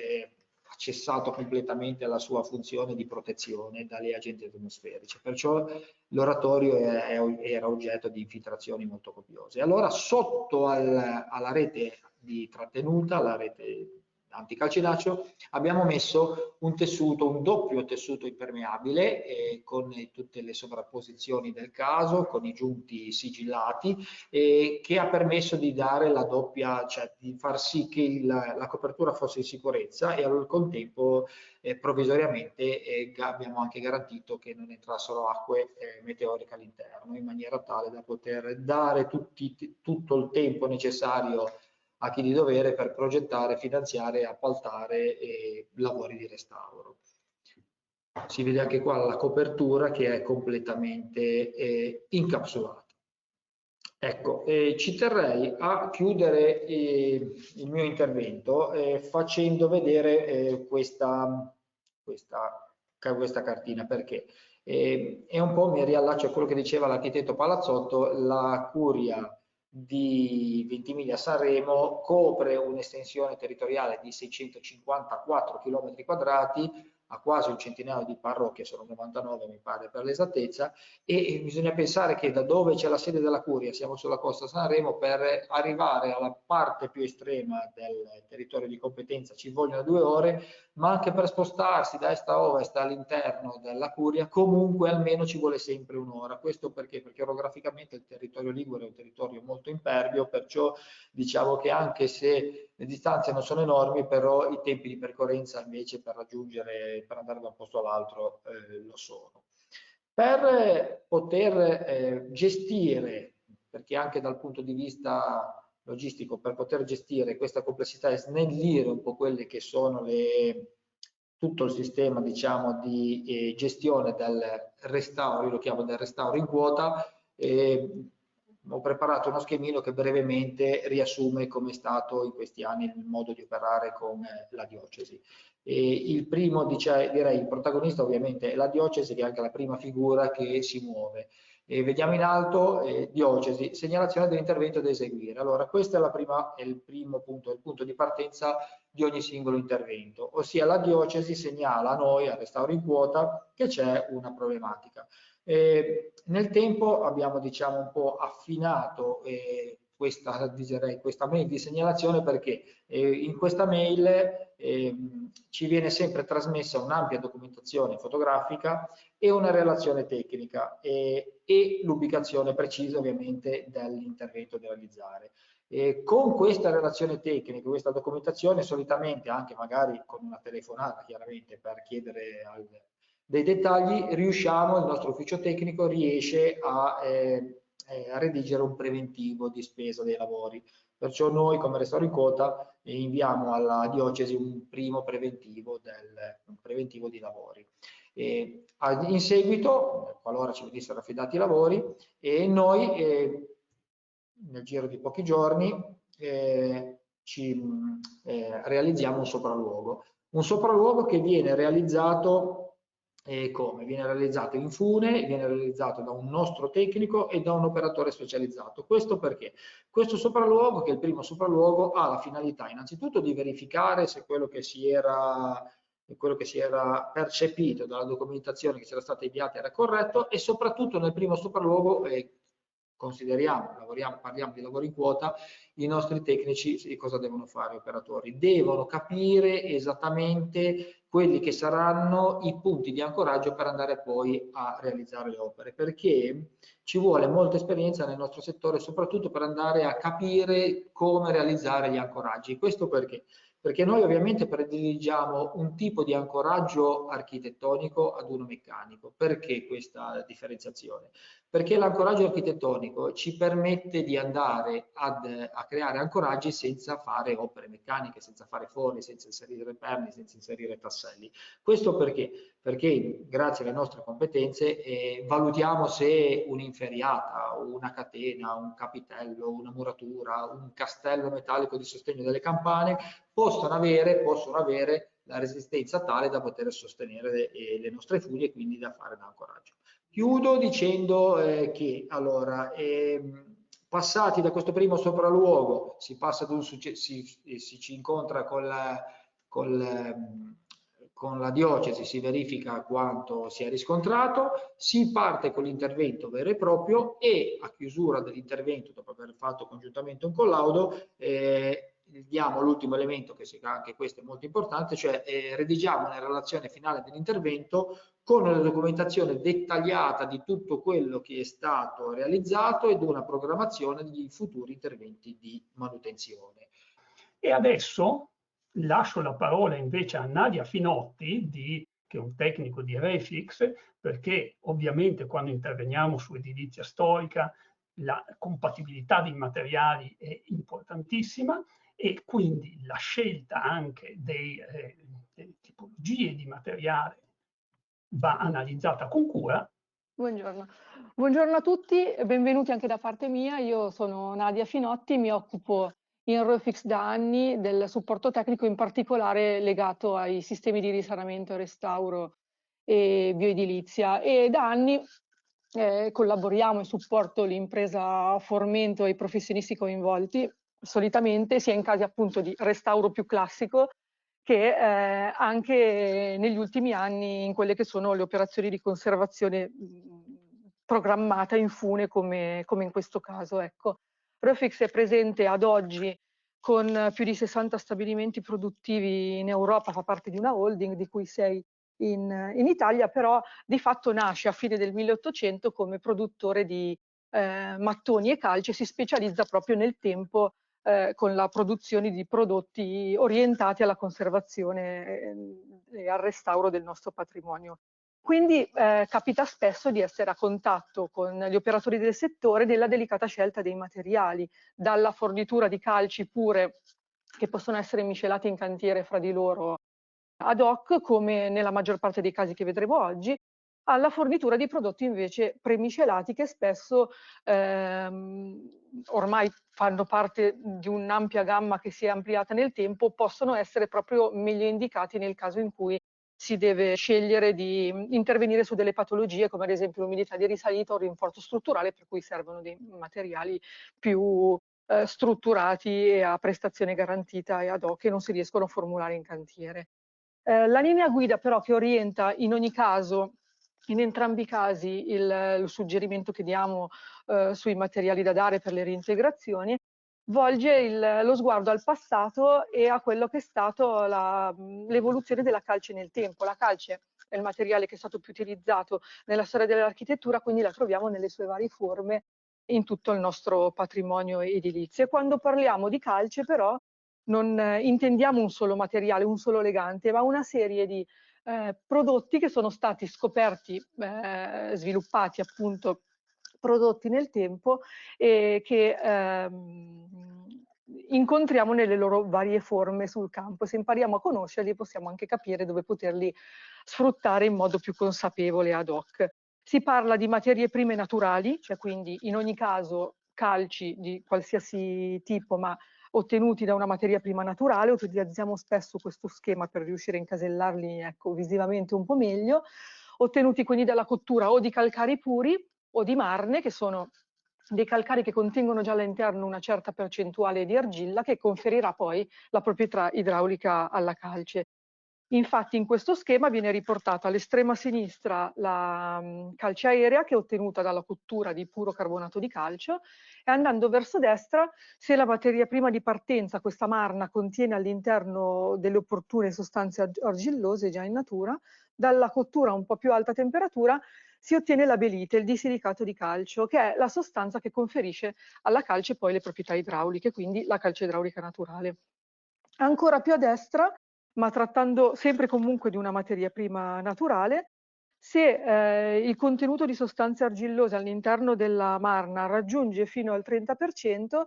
ha cessato completamente la sua funzione di protezione dagli agenti atmosferici, perciò l'oratorio era oggetto di infiltrazioni molto copiose. Allora sotto alla rete di trattenuta, la rete anticalcinaccio, abbiamo messo un doppio tessuto impermeabile con tutte le sovrapposizioni del caso, con i giunti sigillati, che ha permesso di dare la doppia, cioè di far sì che la copertura fosse in sicurezza, e al contempo provvisoriamente abbiamo anche garantito che non entrassero acque meteoriche all'interno, in maniera tale da poter dare tutto il tempo necessario a chi di dovere per progettare, finanziare, appaltare lavori di restauro. Si vede anche qua la copertura che è completamente incapsulata. Ecco, ci terrei a chiudere il mio intervento facendo vedere questa cartina, perché è un po', mi riallaccio a quello che diceva l'architetto Palazzotto. La curia di Ventimiglia Sanremo copre un'estensione territoriale di 654 km², a quasi un centinaio di parrocchie, sono 99 mi pare per l'esattezza, e bisogna pensare che da dove c'è la sede della curia, siamo sulla costa Sanremo, per arrivare alla parte più estrema del territorio di competenza ci vogliono 2 ore, ma anche per spostarsi da est a ovest all'interno della curia comunque almeno ci vuole sempre 1 ora. Questo perché? Perché orograficamente il territorio ligure è un territorio molto impervio, perciò diciamo che anche se le distanze non sono enormi, però i tempi di percorrenza invece per andare da un posto all'altro lo sono. Per poter gestire, perché anche dal punto di vista logistico, per poter gestire questa complessità e snellire un po' quelle che sono tutto il sistema, diciamo, di gestione del restauro, io lo chiamo del restauro in quota, ho preparato uno schemino che brevemente riassume come è stato in questi anni il modo di operare con la diocesi. Il primo, direi, il protagonista ovviamente è la diocesi, che è anche la prima figura che si muove. Vediamo in alto diocesi, segnalazione dell'intervento da eseguire. Allora, questo è il primo punto, il punto di partenza di ogni singolo intervento, ossia la diocesi segnala a noi, al restauro in quota, che c'è una problematica. Nel tempo abbiamo, diciamo, un po' affinato questa mail di segnalazione perché in questa mail ci viene sempre trasmessa un'ampia documentazione fotografica e una relazione tecnica e l'ubicazione precisa ovviamente dell'intervento da realizzare. Con questa relazione tecnica, questa documentazione, solitamente anche magari con una telefonata chiaramente per chiedere dei dettagli, il nostro ufficio tecnico riesce a redigere un preventivo di spesa dei lavori. Perciò noi come Restauro in Quota inviamo alla diocesi un primo preventivo di lavori. In seguito, qualora ci venissero affidati i lavori, noi nel giro di pochi giorni realizziamo un sopralluogo che viene realizzato come? Viene realizzato in fune, viene realizzato da un nostro tecnico e da un operatore specializzato. Questo perché? Questo sopralluogo, che è il primo sopralluogo, ha la finalità innanzitutto di verificare se quello che si era percepito dalla documentazione che ci era stata inviata era corretto e soprattutto nel primo sopralluogo parliamo di lavori in quota, i nostri tecnici cosa devono fare, operatori? Devono capire esattamente quelli che saranno i punti di ancoraggio per andare poi a realizzare le opere, perché ci vuole molta esperienza nel nostro settore, soprattutto per andare a capire come realizzare gli ancoraggi. Questo perché? Perché noi ovviamente prediligiamo un tipo di ancoraggio architettonico ad uno meccanico. Perché questa differenziazione? Perché l'ancoraggio architettonico ci permette di andare a creare ancoraggi senza fare opere meccaniche, senza fare fori, senza inserire perni, senza inserire tasselli. Questo perché? Perché grazie alle nostre competenze valutiamo se un'inferriata, una catena, un capitello, una muratura, un castello metallico di sostegno delle campane possono avere la resistenza tale da poter sostenere le nostre funi e quindi da fare da ancoraggio. Chiudo dicendo che allora, passati da questo primo sopralluogo si passa ad ci incontra con la diocesi, si verifica quanto si è riscontrato, si parte con l'intervento vero e proprio e a chiusura dell'intervento, dopo aver fatto congiuntamente un collaudo, diamo l'ultimo elemento, che anche questo è molto importante, cioè redigiamo una relazione finale dell'intervento con una documentazione dettagliata di tutto quello che è stato realizzato ed una programmazione di futuri interventi di manutenzione. E adesso lascio la parola invece a Nadia Finotti, che è un tecnico di Refix, perché ovviamente quando interveniamo su edilizia storica la compatibilità dei materiali è importantissima e quindi la scelta anche delle tipologie di materiale va analizzata con cura. Buongiorno. Buongiorno a tutti, benvenuti anche da parte mia. Io sono Nadia Finotti, mi occupo in Refix da anni del supporto tecnico, in particolare legato ai sistemi di risanamento, restauro e bioedilizia, e da anni collaboriamo e supporto l'impresa Formento e i professionisti coinvolti, solitamente sia in casi appunto di restauro più classico che anche negli ultimi anni in quelle che sono le operazioni di conservazione programmata in fune come in questo caso. Ecco. Refix è presente ad oggi con più di 60 stabilimenti produttivi in Europa, fa parte di una holding di cui 6 in Italia, però di fatto nasce a fine del 1800 come produttore di mattoni e calce, si specializza proprio nel tempo con la produzione di prodotti orientati alla conservazione e al restauro del nostro patrimonio. Quindi capita spesso di essere a contatto con gli operatori del settore della delicata scelta dei materiali, dalla fornitura di calci pure che possono essere miscelati in cantiere fra di loro ad hoc, come nella maggior parte dei casi che vedremo oggi, alla fornitura di prodotti invece premiscelati che spesso ormai fanno parte di un'ampia gamma che si è ampliata nel tempo, possono essere proprio meglio indicati nel caso in cui si deve scegliere di intervenire su delle patologie come ad esempio l'umidità di risalita o rinforzo strutturale, per cui servono dei materiali più strutturati e a prestazione garantita e ad hoc che non si riescono a formulare in cantiere. La linea guida però che orienta in ogni caso In entrambi i casi il suggerimento che diamo sui materiali da dare per le reintegrazioni volge lo sguardo al passato e a quello che è stato l'evoluzione della calce nel tempo. La calce è il materiale che è stato più utilizzato nella storia dell'architettura, quindi la troviamo nelle sue varie forme in tutto il nostro patrimonio edilizio. E quando parliamo di calce però non intendiamo un solo materiale, un solo legante, ma una serie di prodotti che sono stati scoperti, sviluppati appunto, prodotti nel tempo e che incontriamo nelle loro varie forme sul campo. Se impariamo a conoscerli possiamo anche capire dove poterli sfruttare in modo più consapevole ad hoc. Si parla di materie prime naturali, cioè quindi in ogni caso calci di qualsiasi tipo, ma ottenuti da una materia prima naturale. Utilizziamo spesso questo schema per riuscire a incasellarli, ecco, visivamente un po' meglio, ottenuti quindi dalla cottura o di calcari puri o di marne, che sono dei calcari che contengono già all'interno una certa percentuale di argilla che conferirà poi la proprietà idraulica alla calce. Infatti in questo schema viene riportata all'estrema sinistra la calce aerea, che è ottenuta dalla cottura di puro carbonato di calcio, e andando verso destra, se la materia prima di partenza, questa marna, contiene all'interno delle opportune sostanze argillose già in natura, dalla cottura a un po' più alta temperatura si ottiene la belite, il disilicato di calcio, che è la sostanza che conferisce alla calce poi le proprietà idrauliche, quindi la calce idraulica naturale. Ancora più a destra, ma trattando sempre comunque di una materia prima naturale, se il contenuto di sostanze argillose all'interno della marna raggiunge fino al 30%,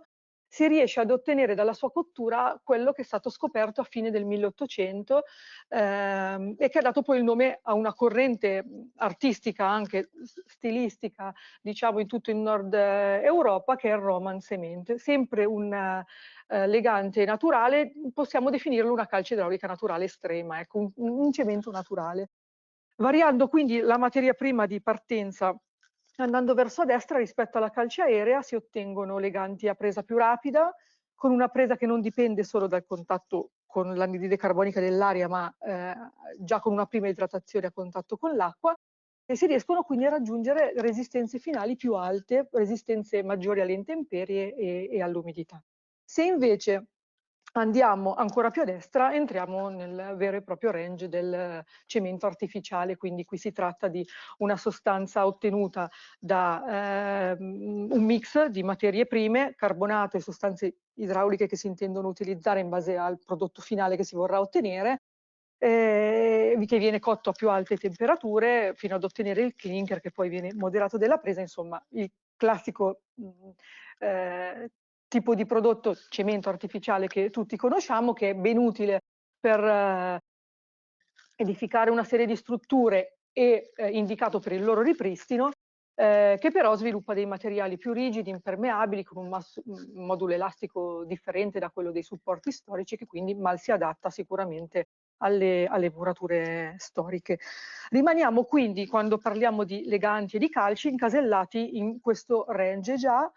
si riesce ad ottenere dalla sua cottura quello che è stato scoperto a fine del 1800 e che ha dato poi il nome a una corrente artistica, anche stilistica, diciamo in tutto il nord Europa, che è il Roman Cement. Sempre un legante naturale, possiamo definirlo una calce idraulica naturale estrema, ecco, un cemento naturale. Variando quindi la materia prima di partenza andando verso destra rispetto alla calce aerea si ottengono leganti a presa più rapida, con una presa che non dipende solo dal contatto con l'anidride carbonica dell'aria, ma già con una prima idratazione a contatto con l'acqua, e si riescono quindi a raggiungere resistenze finali più alte, resistenze maggiori alle intemperie e all'umidità. Se invece andiamo ancora più a destra, entriamo nel vero e proprio range del cemento artificiale, quindi qui si tratta di una sostanza ottenuta da un mix di materie prime, carbonato e sostanze idrauliche che si intendono utilizzare in base al prodotto finale che si vorrà ottenere, che viene cotto a più alte temperature fino ad ottenere il clinker, che poi viene moderato della presa, insomma il classico tipo di prodotto cemento artificiale che tutti conosciamo, che è ben utile per edificare una serie di strutture e indicato per il loro ripristino, che però sviluppa dei materiali più rigidi, impermeabili, con un modulo elastico differente da quello dei supporti storici, che quindi mal si adatta sicuramente alle murature storiche. Rimaniamo quindi, quando parliamo di leganti e di calci, incasellati in questo range. Già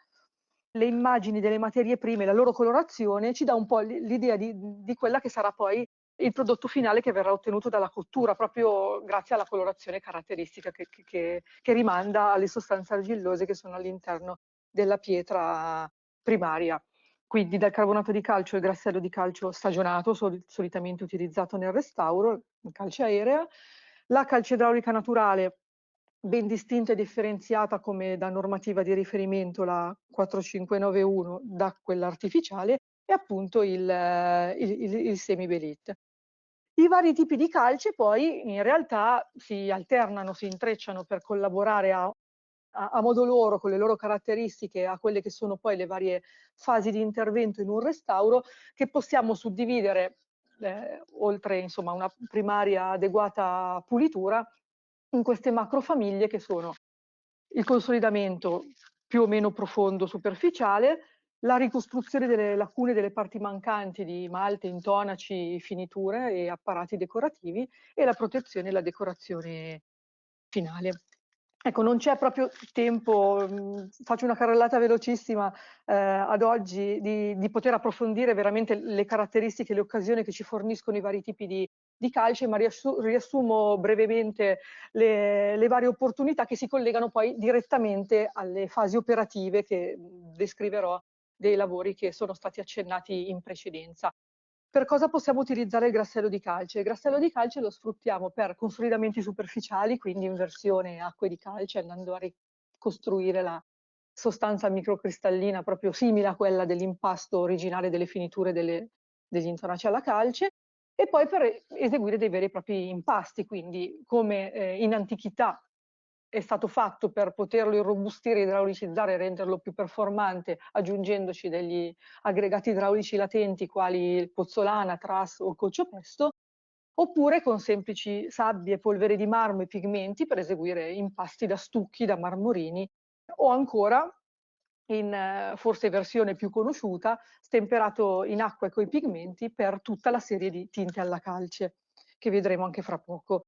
le immagini delle materie prime, la loro colorazione ci dà un po' l'idea di quella che sarà poi il prodotto finale che verrà ottenuto dalla cottura, proprio grazie alla colorazione caratteristica che rimanda alle sostanze argillose che sono all'interno della pietra primaria. Quindi dal carbonato di calcio e il grassello di calcio stagionato, solitamente utilizzato nel restauro, in calce aerea, la calce idraulica naturale, ben distinta e differenziata come da normativa di riferimento la 4591 da quella artificiale, e appunto il semi-belite. I vari tipi di calce poi in realtà si alternano, si intrecciano per collaborare a modo loro, con le loro caratteristiche, a quelle che sono poi le varie fasi di intervento in un restauro, che possiamo suddividere, oltre insomma una primaria adeguata pulitura, in queste macrofamiglie che sono il consolidamento più o meno profondo superficiale, la ricostruzione delle lacune, delle parti mancanti di malte, intonaci, finiture e apparati decorativi, e la protezione e la decorazione finale. Ecco, non c'è proprio tempo, faccio una carrellata velocissima ad oggi, di poter approfondire veramente le caratteristiche e le occasioni che ci forniscono i vari tipi di di calce, ma riassumo brevemente le varie opportunità che si collegano poi direttamente alle fasi operative che descriverò dei lavori che sono stati accennati in precedenza. Per cosa possiamo utilizzare il grassello di calce? Il grassello di calce lo sfruttiamo per consolidamenti superficiali, quindi inversione acque di calce, andando a ricostruire la sostanza microcristallina proprio simile a quella dell'impasto originale delle finiture degli intonaci alla calce, e poi per eseguire dei veri e propri impasti, quindi come in antichità è stato fatto per poterlo irrobustire, idraulicizzare e renderlo più performante, aggiungendoci degli aggregati idraulici latenti quali il pozzolana, tras o coccio-pesto, oppure con semplici sabbie, polvere di marmo e pigmenti per eseguire impasti da stucchi, da marmorini, o ancora in forse versione più conosciuta, stemperato in acqua e coi pigmenti per tutta la serie di tinte alla calce, che vedremo anche fra poco.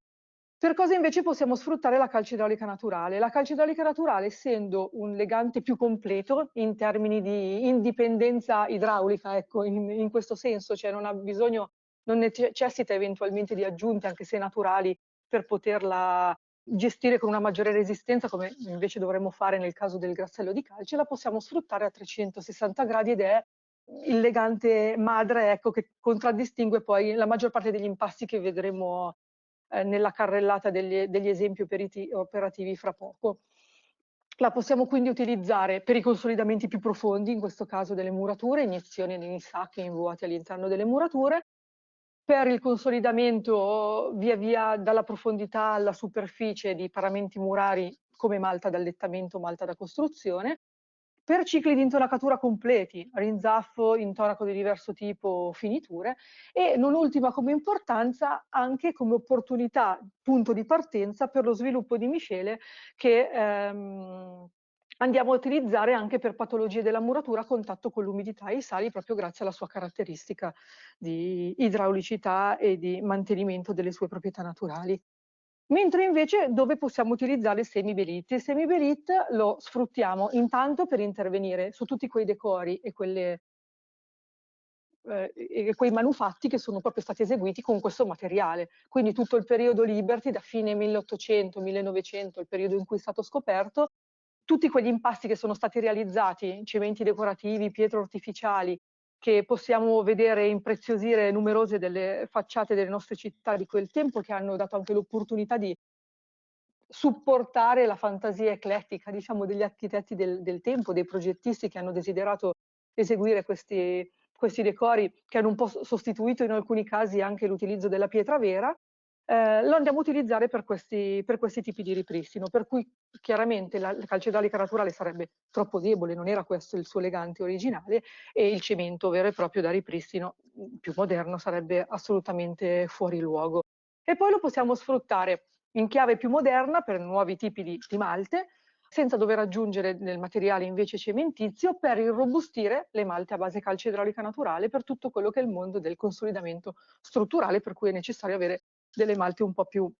Per cosa invece possiamo sfruttare la calce idraulica naturale? La calce idraulica naturale, essendo un legante più completo in termini di indipendenza idraulica, ecco, in questo senso, cioè non ha bisogno, non necessita eventualmente di aggiunte, anche se naturali, per poterla gestire con una maggiore resistenza, come invece dovremmo fare nel caso del grassello di calce, la possiamo sfruttare a 360 gradi ed è il legante madre, ecco, che contraddistingue poi la maggior parte degli impasti che vedremo nella carrellata degli esempi operativi fra poco. La possiamo quindi utilizzare per i consolidamenti più profondi, in questo caso delle murature, iniezioni nei sacchi invuoti all'interno delle murature, per il consolidamento via via dalla profondità alla superficie di paramenti murari come malta d'allettamento, malta da costruzione, per cicli di intonacatura completi, rinzaffo, intonaco di diverso tipo, finiture, e non ultima come importanza anche come opportunità, punto di partenza per lo sviluppo di miscele che andiamo a utilizzare anche per patologie della muratura a contatto con l'umidità e i sali, proprio grazie alla sua caratteristica di idraulicità e di mantenimento delle sue proprietà naturali. Mentre invece dove possiamo utilizzare il semi-belit? Il semi-belit lo sfruttiamo intanto per intervenire su tutti quei decori e quei manufatti che sono proprio stati eseguiti con questo materiale. Quindi tutto il periodo Liberty, da fine 1800-1900, il periodo in cui è stato scoperto, tutti quegli impasti che sono stati realizzati, cementi decorativi, pietre artificiali, che possiamo vedere impreziosire numerose delle facciate delle nostre città di quel tempo, che hanno dato anche l'opportunità di supportare la fantasia eclettica, diciamo, degli architetti del tempo, dei progettisti che hanno desiderato eseguire questi decori, che hanno un po' sostituito in alcuni casi anche l'utilizzo della pietra vera. Lo andiamo a utilizzare per questi tipi di ripristino, per cui chiaramente la calce idraulica naturale sarebbe troppo debole, non era questo il suo legante originale, e il cemento vero e proprio da ripristino più moderno sarebbe assolutamente fuori luogo. E poi lo possiamo sfruttare in chiave più moderna per nuovi tipi di malte, senza dover aggiungere del materiale invece cementizio, per irrobustire le malte a base calce idraulica naturale per tutto quello che è il mondo del consolidamento strutturale, per cui è necessario avere delle malte un po' più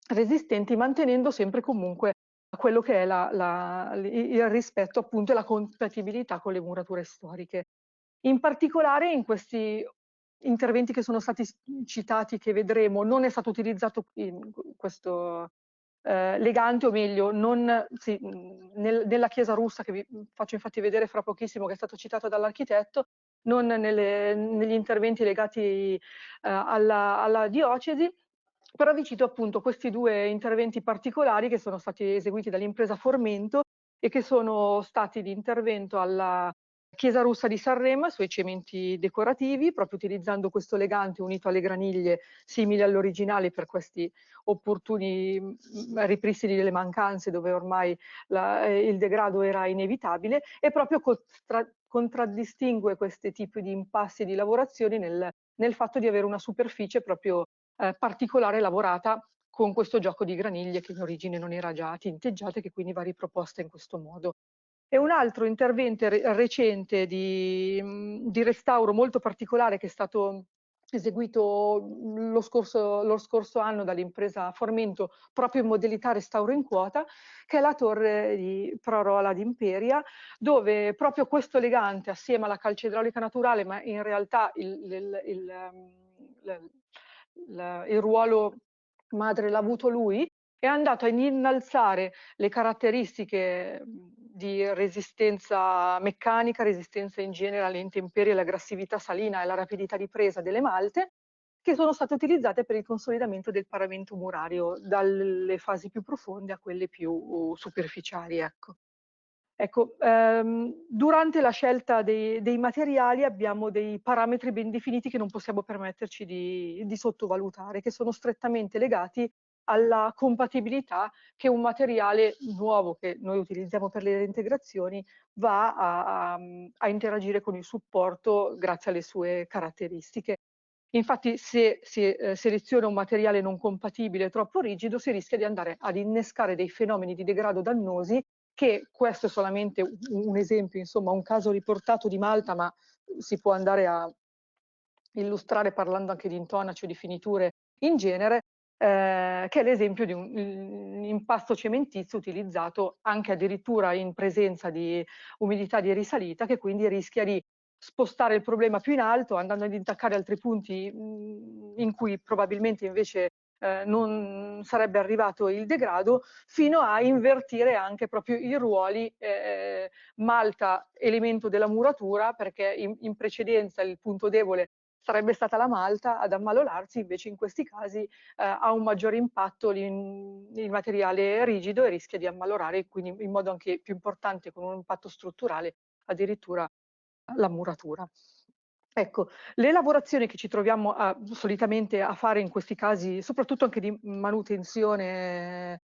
resistenti, mantenendo sempre comunque quello che è il rispetto appunto e la compatibilità con le murature storiche. In particolare in questi interventi che sono stati citati, che vedremo, non è stato utilizzato questo legante, o meglio, nella chiesa russa, che vi faccio infatti vedere fra pochissimo, che è stato citato dall'architetto, non negli interventi legati alla diocesi, però vi cito appunto questi due interventi particolari che sono stati eseguiti dall'impresa Formento e che sono stati di intervento alla Chiesa Russa di Sanremo sui cementi decorativi, proprio utilizzando questo legante unito alle graniglie simili all'originale per questi opportuni ripristini delle mancanze dove ormai il degrado era inevitabile, e proprio contraddistingue questi tipi di impassi di lavorazioni nel fatto di avere una superficie proprio particolare lavorata con questo gioco di graniglie che in origine non era già tinteggiata e che quindi va riproposta in questo modo. E un altro intervento recente di restauro molto particolare che è stato eseguito lo scorso anno dall'impresa Formento, proprio in modalità restauro in quota, che è la torre di Prorola d'Imperia, dove proprio questo legante, assieme alla calce idraulica naturale, ma in realtà il ruolo madre l'ha avuto lui, è andato ad innalzare le caratteristiche di resistenza meccanica, resistenza in genere alle intemperie, all'aggressività salina e alla rapidità di presa delle malte, che sono state utilizzate per il consolidamento del paramento murario, dalle fasi più profonde a quelle più superficiali. Ecco. Ecco, durante la scelta dei materiali abbiamo dei parametri ben definiti che non possiamo permetterci di sottovalutare, che sono strettamente legati alla compatibilità che un materiale nuovo che noi utilizziamo per le integrazioni va a interagire con il supporto grazie alle sue caratteristiche. Infatti se si seleziona un materiale non compatibile troppo rigido, si rischia di andare ad innescare dei fenomeni di degrado dannosi, che questo è solamente un esempio, insomma, un caso riportato di Malta, ma si può andare a illustrare parlando anche di intonaci o di finiture in genere, che è l'esempio di un impasto cementizio utilizzato anche addirittura in presenza di umidità di risalita, che quindi rischia di spostare il problema più in alto, andando ad intaccare altri punti in cui probabilmente invece non sarebbe arrivato il degrado, fino a invertire anche proprio i ruoli malta elemento della muratura, perché in precedenza il punto debole sarebbe stata la malta ad ammalolarsi, invece in questi casi ha un maggiore impatto il materiale rigido e rischia di ammalorare, quindi in modo anche più importante, con un impatto strutturale, addirittura la muratura. Ecco, le lavorazioni che ci troviamo solitamente a fare in questi casi, soprattutto anche di manutenzione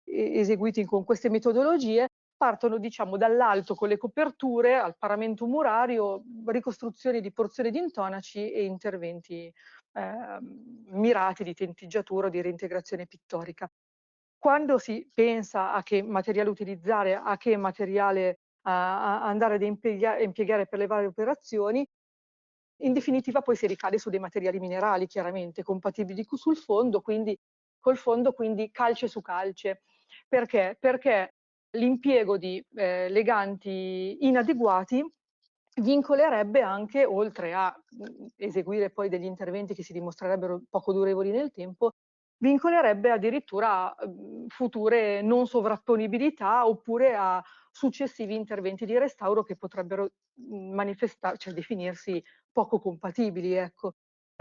eseguiti con queste metodologie, partono diciamo dall'alto con le coperture al paramento murario, ricostruzioni di porzioni di intonaci e interventi mirati di tentiggiatura o di reintegrazione pittorica. Quando si pensa a che materiale utilizzare, a che materiale andare ad impiegare per le varie operazioni, in definitiva poi si ricade su dei materiali minerali chiaramente compatibili col fondo, quindi calce su calce. Perché? Perché l'impiego di leganti inadeguati vincolerebbe anche, oltre a eseguire poi degli interventi che si dimostrerebbero poco durevoli nel tempo, vincolerebbe addirittura a future non sovrapponibilità, oppure a successivi interventi di restauro che potrebbero cioè definirsi poco compatibili. Ecco.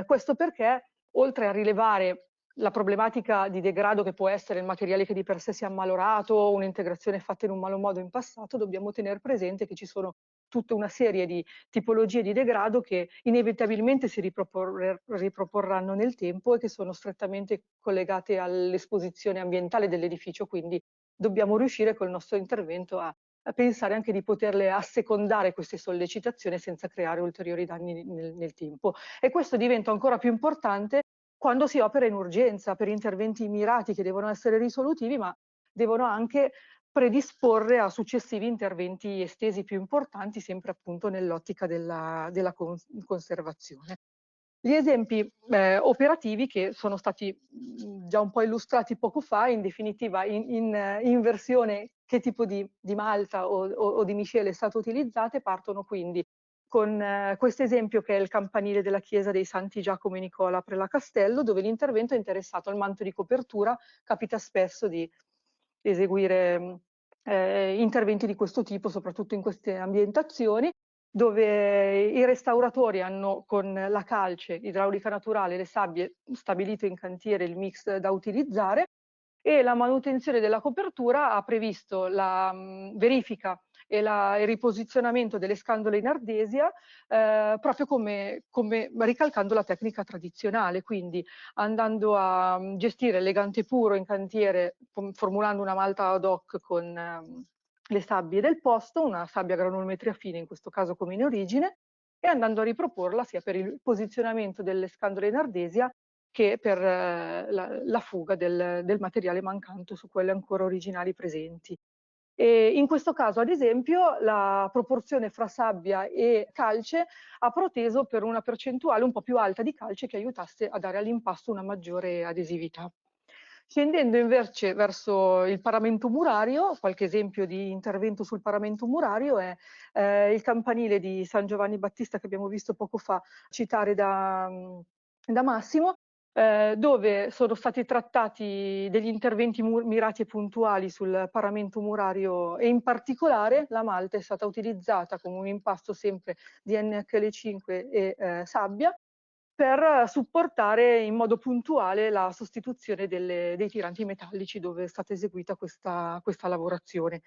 Questo perché, oltre a rilevare la problematica di degrado che può essere il materiale che di per sé si è ammalorato, un'integrazione fatta in un malo modo in passato, dobbiamo tenere presente che ci sono tutta una serie di tipologie di degrado che inevitabilmente si riproporranno nel tempo e che sono strettamente collegate all'esposizione ambientale dell'edificio, quindi dobbiamo riuscire col nostro intervento a pensare anche di poterle assecondare queste sollecitazioni senza creare ulteriori danni nel tempo. E questo diventa ancora più importante quando si opera in urgenza per interventi mirati che devono essere risolutivi, ma devono anche predisporre a successivi interventi estesi più importanti, sempre appunto nell'ottica della conservazione. Gli esempi operativi che sono stati già un po' illustrati poco fa, in definitiva in versione che tipo di malta o di miscele è stato utilizzato, partono quindi con questo esempio che è il campanile della chiesa dei Santi Giacomo e Nicola a Prela Castello, dove l'intervento è interessato al manto di copertura. Capita spesso di eseguire interventi di questo tipo, soprattutto in queste ambientazioni, dove i restauratori hanno con la calce, idraulica naturale, le sabbie, stabilito in cantiere il mix da utilizzare, e la manutenzione della copertura ha previsto la verifica e il riposizionamento delle scandole in ardesia, proprio come ricalcando la tecnica tradizionale, quindi andando a gestire il legante puro in cantiere, formulando una malta ad hoc con le sabbie del posto, una sabbia a granulometria fine, in questo caso come in origine, e andando a riproporla sia per il posizionamento delle scandole in ardesia che per la fuga del materiale mancante su quelle ancora originali presenti. E in questo caso, ad esempio, la proporzione fra sabbia e calce ha proteso per una percentuale un po' più alta di calce che aiutasse a dare all'impasto una maggiore adesività. Scendendo invece verso il paramento murario, qualche esempio di intervento sul paramento murario è il campanile di San Giovanni Battista che abbiamo visto poco fa citare da Massimo, dove sono stati trattati degli interventi mirati e puntuali sul paramento murario e in particolare la malta è stata utilizzata come un impasto sempre di NHL5 e sabbia per supportare in modo puntuale la sostituzione dei tiranti metallici dove è stata eseguita questa lavorazione.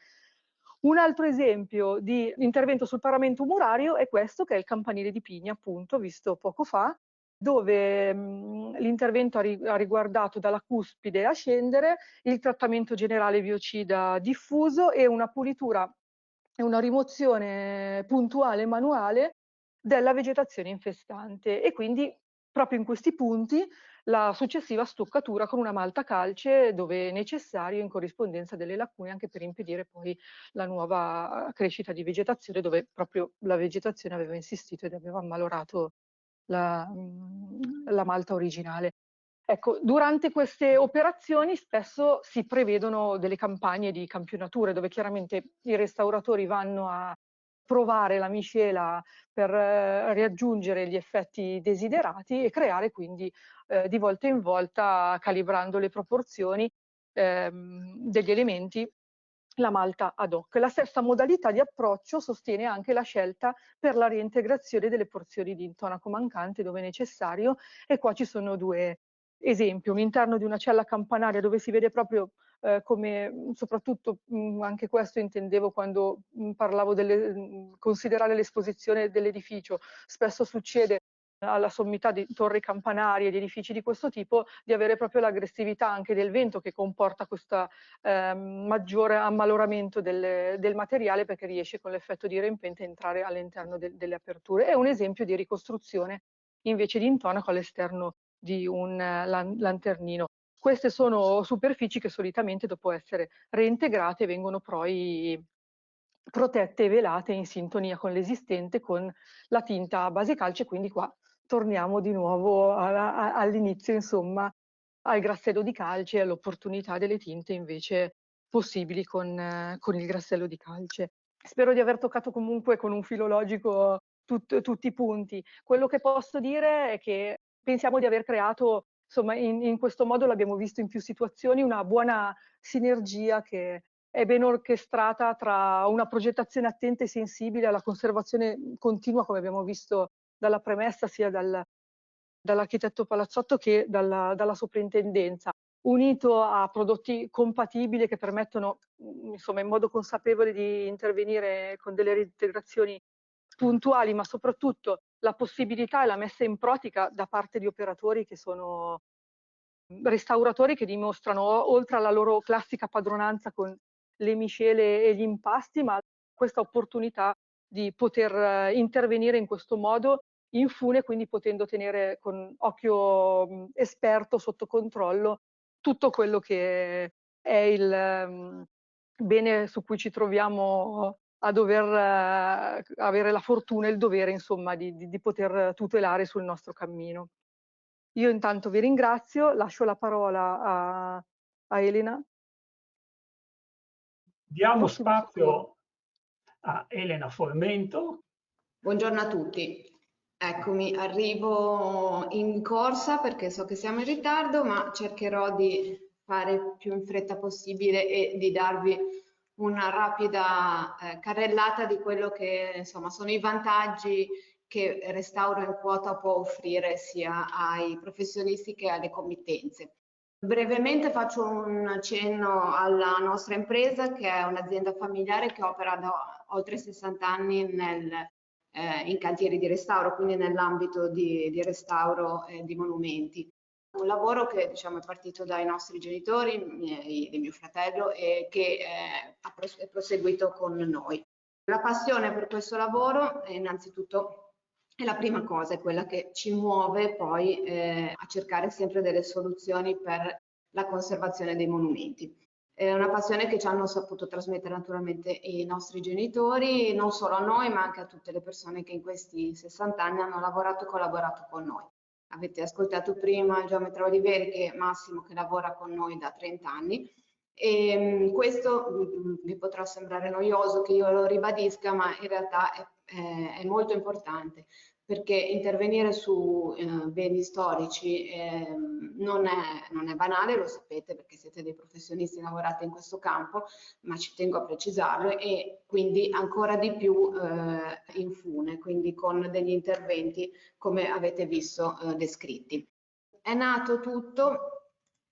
Un altro esempio di intervento sul paramento murario è questo, che è il campanile di Pigna, appunto, visto poco fa, dove l'intervento ha riguardato dalla cuspide a scendere il trattamento generale biocida diffuso e una pulitura e una rimozione puntuale manuale della vegetazione infestante e quindi proprio in questi punti la successiva stoccatura con una malta calce dove necessario in corrispondenza delle lacune anche per impedire poi la nuova crescita di vegetazione dove proprio la vegetazione aveva insistito ed aveva ammalorato la malta originale. Ecco, durante queste operazioni spesso si prevedono delle campagne di campionature dove chiaramente i restauratori vanno a provare la miscela per raggiungere gli effetti desiderati e creare quindi di volta in volta, calibrando le proporzioni degli elementi, la malta ad hoc. La stessa modalità di approccio sostiene anche la scelta per la reintegrazione delle porzioni di intonaco mancante dove necessario e qua ci sono due esempi, un interno di una cella campanaria dove si vede proprio come soprattutto anche questo intendevo quando parlavo delle considerare l'esposizione dell'edificio, spesso succede alla sommità di torri campanarie e di edifici di questo tipo di avere proprio l'aggressività anche del vento che comporta questo maggiore ammaloramento del materiale perché riesce con l'effetto di riempente a entrare all'interno delle aperture. È un esempio di ricostruzione invece di intonaco all'esterno di un lanternino. Queste sono superfici che solitamente dopo essere reintegrate vengono poi protette e velate in sintonia con l'esistente con la tinta a base calce, quindi qua torniamo di nuovo all'inizio, insomma, al grassello di calce e all'opportunità delle tinte invece possibili con il grassello di calce. Spero di aver toccato comunque con un filo logico tutti i punti. Quello che posso dire è che pensiamo di aver creato, insomma, in questo modo l'abbiamo visto in più situazioni, una buona sinergia che è ben orchestrata tra una progettazione attenta e sensibile alla conservazione continua, come abbiamo visto dalla premessa, sia dall'architetto Palazzotto che dalla soprintendenza, unito a prodotti compatibili che permettono, insomma, in modo consapevole di intervenire con delle reintegrazioni puntuali, ma soprattutto la possibilità e la messa in pratica da parte di operatori che sono restauratori che dimostrano, oltre alla loro classica padronanza con le miscele e gli impasti, ma questa opportunità di poter intervenire in questo modo in fune, quindi potendo tenere con occhio esperto sotto controllo tutto quello che è il bene su cui ci troviamo a dover avere la fortuna e il dovere, insomma, di poter tutelare sul nostro cammino. Io intanto vi ringrazio, lascio la parola a Elena. Diamo spazio a Elena Formento. Buongiorno a tutti. Eccomi, arrivo in corsa perché so che siamo in ritardo, ma cercherò di fare più in fretta possibile e di darvi una rapida carrellata di quello che insomma sono i vantaggi che Restauro in Quota può offrire sia ai professionisti che alle committenze. Brevemente faccio un cenno alla nostra impresa, che è un'azienda familiare che opera da oltre 60 anni in cantieri di restauro, quindi nell'ambito di restauro di monumenti. Un lavoro che diciamo è partito dai nostri genitori, di mio fratello, e che è proseguito con noi. La passione per questo lavoro innanzitutto è la prima cosa, è quella che ci muove poi a cercare sempre delle soluzioni per la conservazione dei monumenti. È una passione che ci hanno saputo trasmettere naturalmente i nostri genitori, non solo a noi ma anche a tutte le persone che in questi 60 anni hanno lavorato e collaborato con noi. Avete ascoltato prima il geometra Oliveri, che è Massimo, che lavora con noi da 30 anni. E questo vi potrà sembrare noioso che io lo ribadisca, ma in realtà è molto importante, perché intervenire su beni storici non è banale, lo sapete perché siete dei professionisti e lavorate in questo campo, ma ci tengo a precisarlo, e quindi ancora di più in fune, quindi con degli interventi come avete visto descritti. È nato tutto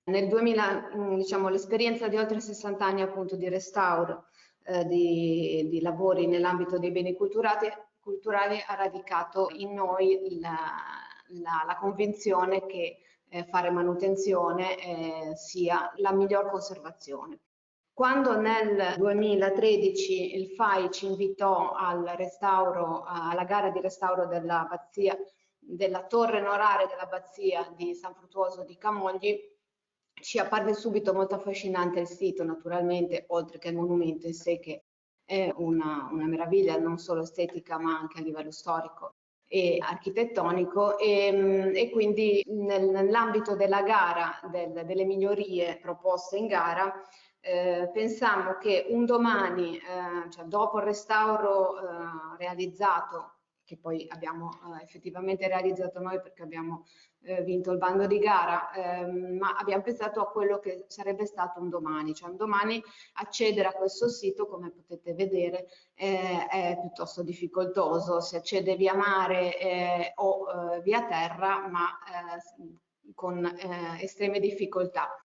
nel 2000, diciamo, l'esperienza di oltre 60 anni appunto di restauro di lavori nell'ambito dei beni culturali ha radicato in noi la convinzione che fare manutenzione sia la miglior conservazione. Quando nel 2013 il FAI ci invitò al restauro, alla gara di restauro della torre onoraria dell'abbazia di San Fruttuoso di Camogli, ci apparve subito molto affascinante il sito, naturalmente, oltre che il monumento in sé, che è una meraviglia non solo estetica ma anche a livello storico e architettonico, e quindi nell'ambito della gara, delle migliorie proposte in gara, pensammo che un domani, cioè dopo il restauro realizzato, che poi abbiamo effettivamente realizzato noi perché abbiamo vinto il bando di gara, ma abbiamo pensato a quello che sarebbe stato un domani, cioè un domani accedere a questo sito, come potete vedere, è piuttosto difficoltoso, si accede via mare o via terra, ma con estreme difficoltà.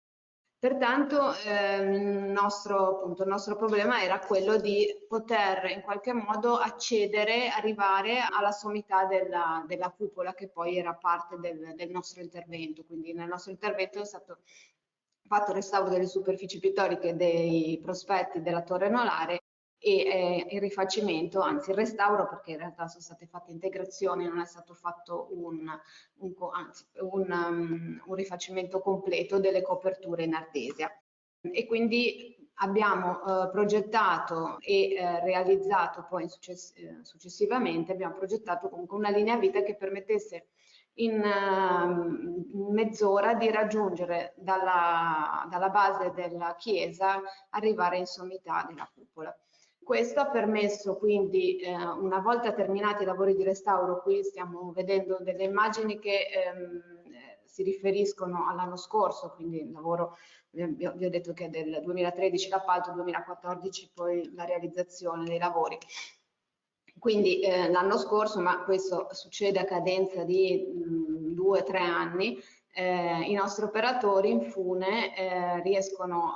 Pertanto il nostro problema era quello di poter in qualche modo accedere, arrivare alla sommità della cupola, che poi era parte del nostro intervento. Quindi nel nostro intervento è stato fatto il restauro delle superfici pittoriche dei prospetti della torre anulare e il rifacimento, anzi il restauro, perché in realtà sono state fatte integrazioni, non è stato fatto un rifacimento completo delle coperture in ardesia. E quindi abbiamo progettato e realizzato poi successivamente, abbiamo progettato comunque una linea vita che permettesse in mezz'ora di raggiungere dalla base della chiesa, arrivare in sommità della cupola. Questo ha permesso quindi, una volta terminati i lavori di restauro, qui stiamo vedendo delle immagini che si riferiscono all'anno scorso, quindi il lavoro, vi ho detto che è del 2013 l'appalto, 2014 poi la realizzazione dei lavori. Quindi l'anno scorso, ma questo succede a cadenza di 2 o 3 anni, i nostri operatori in fune riescono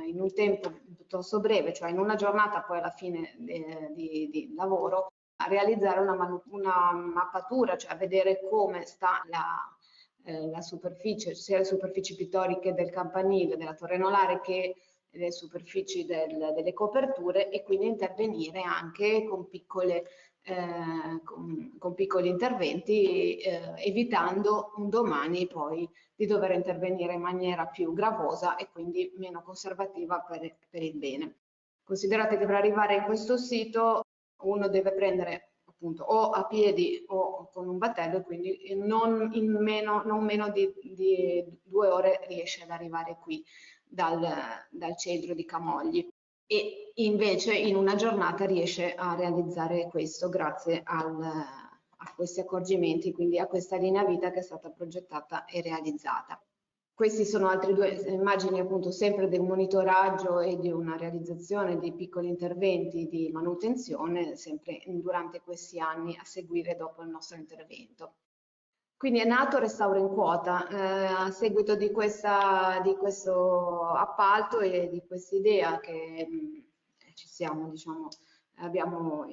in un tempo piuttosto breve, cioè in una giornata poi alla fine di lavoro, a realizzare una mappatura, cioè a vedere come sta la superficie, sia le superfici pittoriche del campanile, della torre anulare, che le superfici delle coperture, e quindi intervenire anche con piccoli interventi, evitando un domani poi di dover intervenire in maniera più gravosa e quindi meno conservativa per il bene. Considerate che per arrivare in questo sito uno deve prendere appunto o a piedi o con un battello, e quindi non meno di 2 ore riesce ad arrivare qui dal centro di Camogli, e invece in una giornata riesce a realizzare questo grazie a questi accorgimenti, quindi a questa linea vita che è stata progettata e realizzata. Queste sono altre 2 immagini appunto sempre del monitoraggio e di una realizzazione di piccoli interventi di manutenzione sempre durante questi anni a seguire dopo il nostro intervento. Quindi è nato Restauro in Quota a seguito di questo appalto e di questa idea che ci siamo, diciamo, abbiamo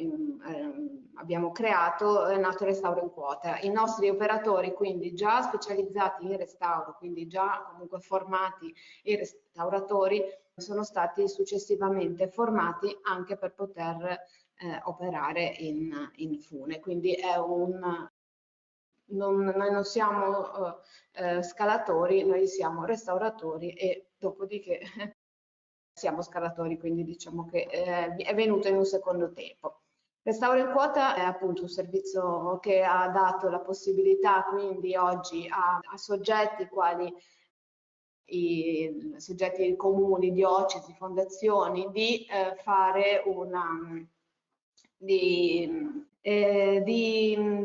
creato, è nato Restauro in Quota. I nostri operatori, quindi già specializzati in restauro, quindi già comunque formati e restauratori, sono stati successivamente formati anche per poter operare in fune. Quindi è noi non siamo scalatori, noi siamo restauratori e dopodiché siamo scalatori, quindi diciamo che è venuto in un secondo tempo. Restauro in Quota è appunto un servizio che ha dato la possibilità quindi oggi a soggetti quali i soggetti comuni, diocesi, fondazioni, di fare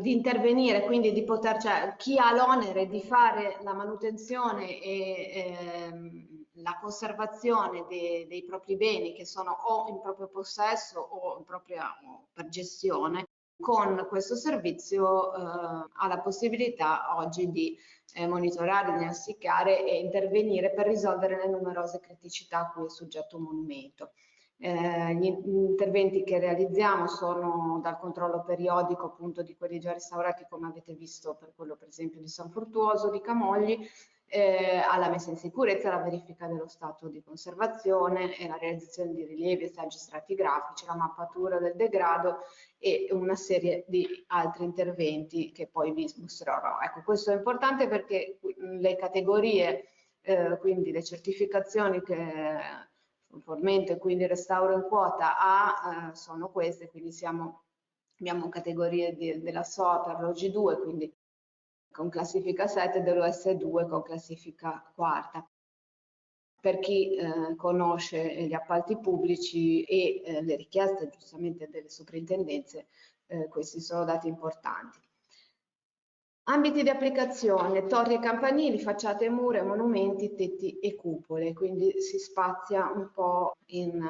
intervenire, quindi di poter, cioè chi ha l'onere di fare la manutenzione e la conservazione dei propri beni che sono o in proprio possesso o in propria per gestione, con questo servizio ha la possibilità oggi di monitorare, diagnosticare e intervenire per risolvere le numerose criticità a cui è soggetto un monumento. Gli interventi che realizziamo sono dal controllo periodico appunto di quelli già restaurati, come avete visto per quello per esempio di San Fruttuoso, di Camogli, alla messa in sicurezza, la verifica dello stato di conservazione e la realizzazione di rilievi e saggi stratigrafici, la mappatura del degrado e una serie di altri interventi che poi vi mostrerò. Ecco, questo è importante perché le categorie, quindi le certificazioni che Formento e quindi restauro in quota A sono queste, quindi abbiamo categorie della SOA per l'OG2, quindi con classifica 7, dell'OS2 con classifica quarta. Per chi conosce gli appalti pubblici e le richieste giustamente delle soprintendenze, questi sono dati importanti. Ambiti di applicazione: torri e campanili, facciate e mura, monumenti, tetti e cupole, quindi si spazia un po' in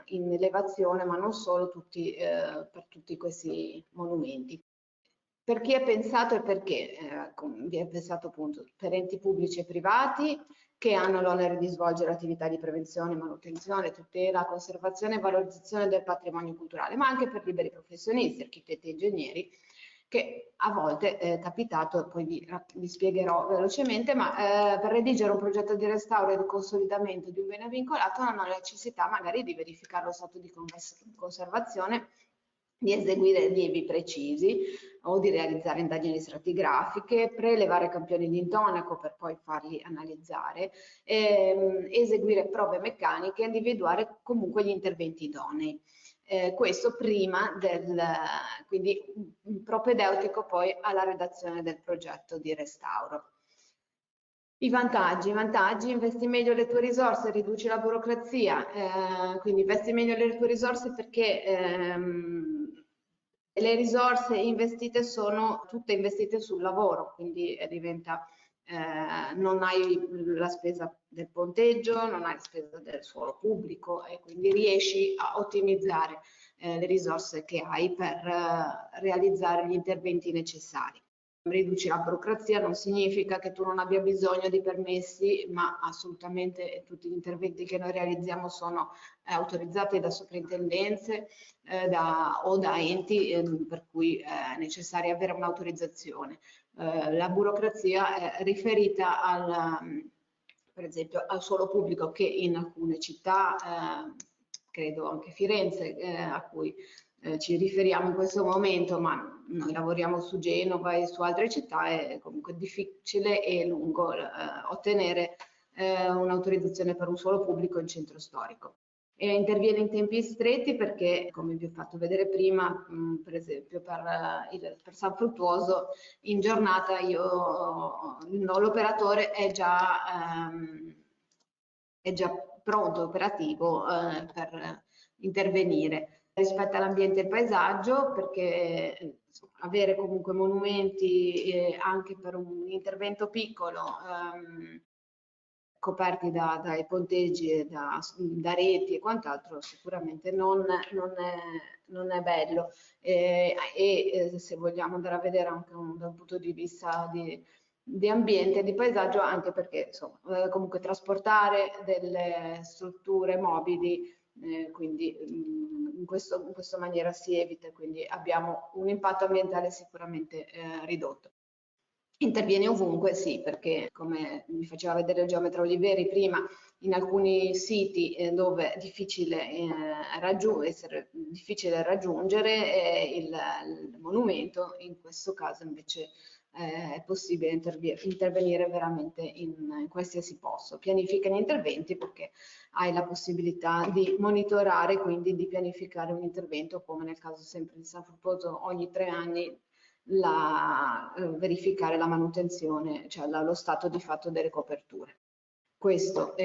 elevazione, ma non solo, per tutti questi monumenti. Per chi è pensato e perché vi è pensato appunto per enti pubblici e privati che hanno l'onere di svolgere attività di prevenzione, manutenzione, tutela, conservazione e valorizzazione del patrimonio culturale, ma anche per liberi professionisti, architetti e ingegneri, che a volte è capitato, poi vi spiegherò velocemente, ma per redigere un progetto di restauro e di consolidamento di un bene vincolato non ho necessità magari di verificare lo stato di conservazione, di eseguire rilievi precisi o di realizzare indagini stratigrafiche, prelevare campioni di intonaco per poi farli analizzare, eseguire prove meccaniche e individuare comunque gli interventi idonei. Questo prima quindi propedeutico poi alla redazione del progetto di restauro. I vantaggi, investi meglio le tue risorse, riduci la burocrazia, quindi investi meglio le tue risorse perché le risorse investite sono tutte investite sul lavoro, quindi non hai la spesa del ponteggio, non hai la spesa del suolo pubblico e quindi riesci a ottimizzare le risorse che hai per realizzare gli interventi necessari. Riduci la burocrazia non significa che tu non abbia bisogno di permessi, ma assolutamente tutti gli interventi che noi realizziamo sono autorizzati da soprintendenze o da enti per cui è necessario avere un'autorizzazione. La burocrazia è riferita per esempio al suolo pubblico, che in alcune città, credo anche Firenze, a cui ci riferiamo in questo momento, ma noi lavoriamo su Genova e su altre città, è comunque difficile e lungo ottenere un'autorizzazione per un suolo pubblico in centro storico. E interviene in tempi stretti perché, come vi ho fatto vedere prima, per esempio per San Fruttuoso, in giornata l'operatore è già pronto, operativo per intervenire. Rispetto all'ambiente e il paesaggio, perché avere comunque monumenti anche per un intervento piccolo coperti dai ponteggi e da reti e quant'altro sicuramente non è bello e se vogliamo andare a vedere anche da un punto di vista di ambiente e di paesaggio, anche perché insomma, comunque trasportare delle strutture mobili quindi in questa maniera si evita, quindi abbiamo un impatto ambientale sicuramente ridotto. Interviene ovunque, sì, perché come mi faceva vedere il geometra Oliveri prima, in alcuni siti dove è difficile raggiungere il monumento, in questo caso invece è possibile intervenire veramente in qualsiasi posto. Pianifica gli interventi perché hai la possibilità di monitorare, quindi di pianificare un intervento, come nel caso sempre di San Fruttuoso, ogni 3 anni verificare la manutenzione, cioè lo stato di fatto delle coperture. Questo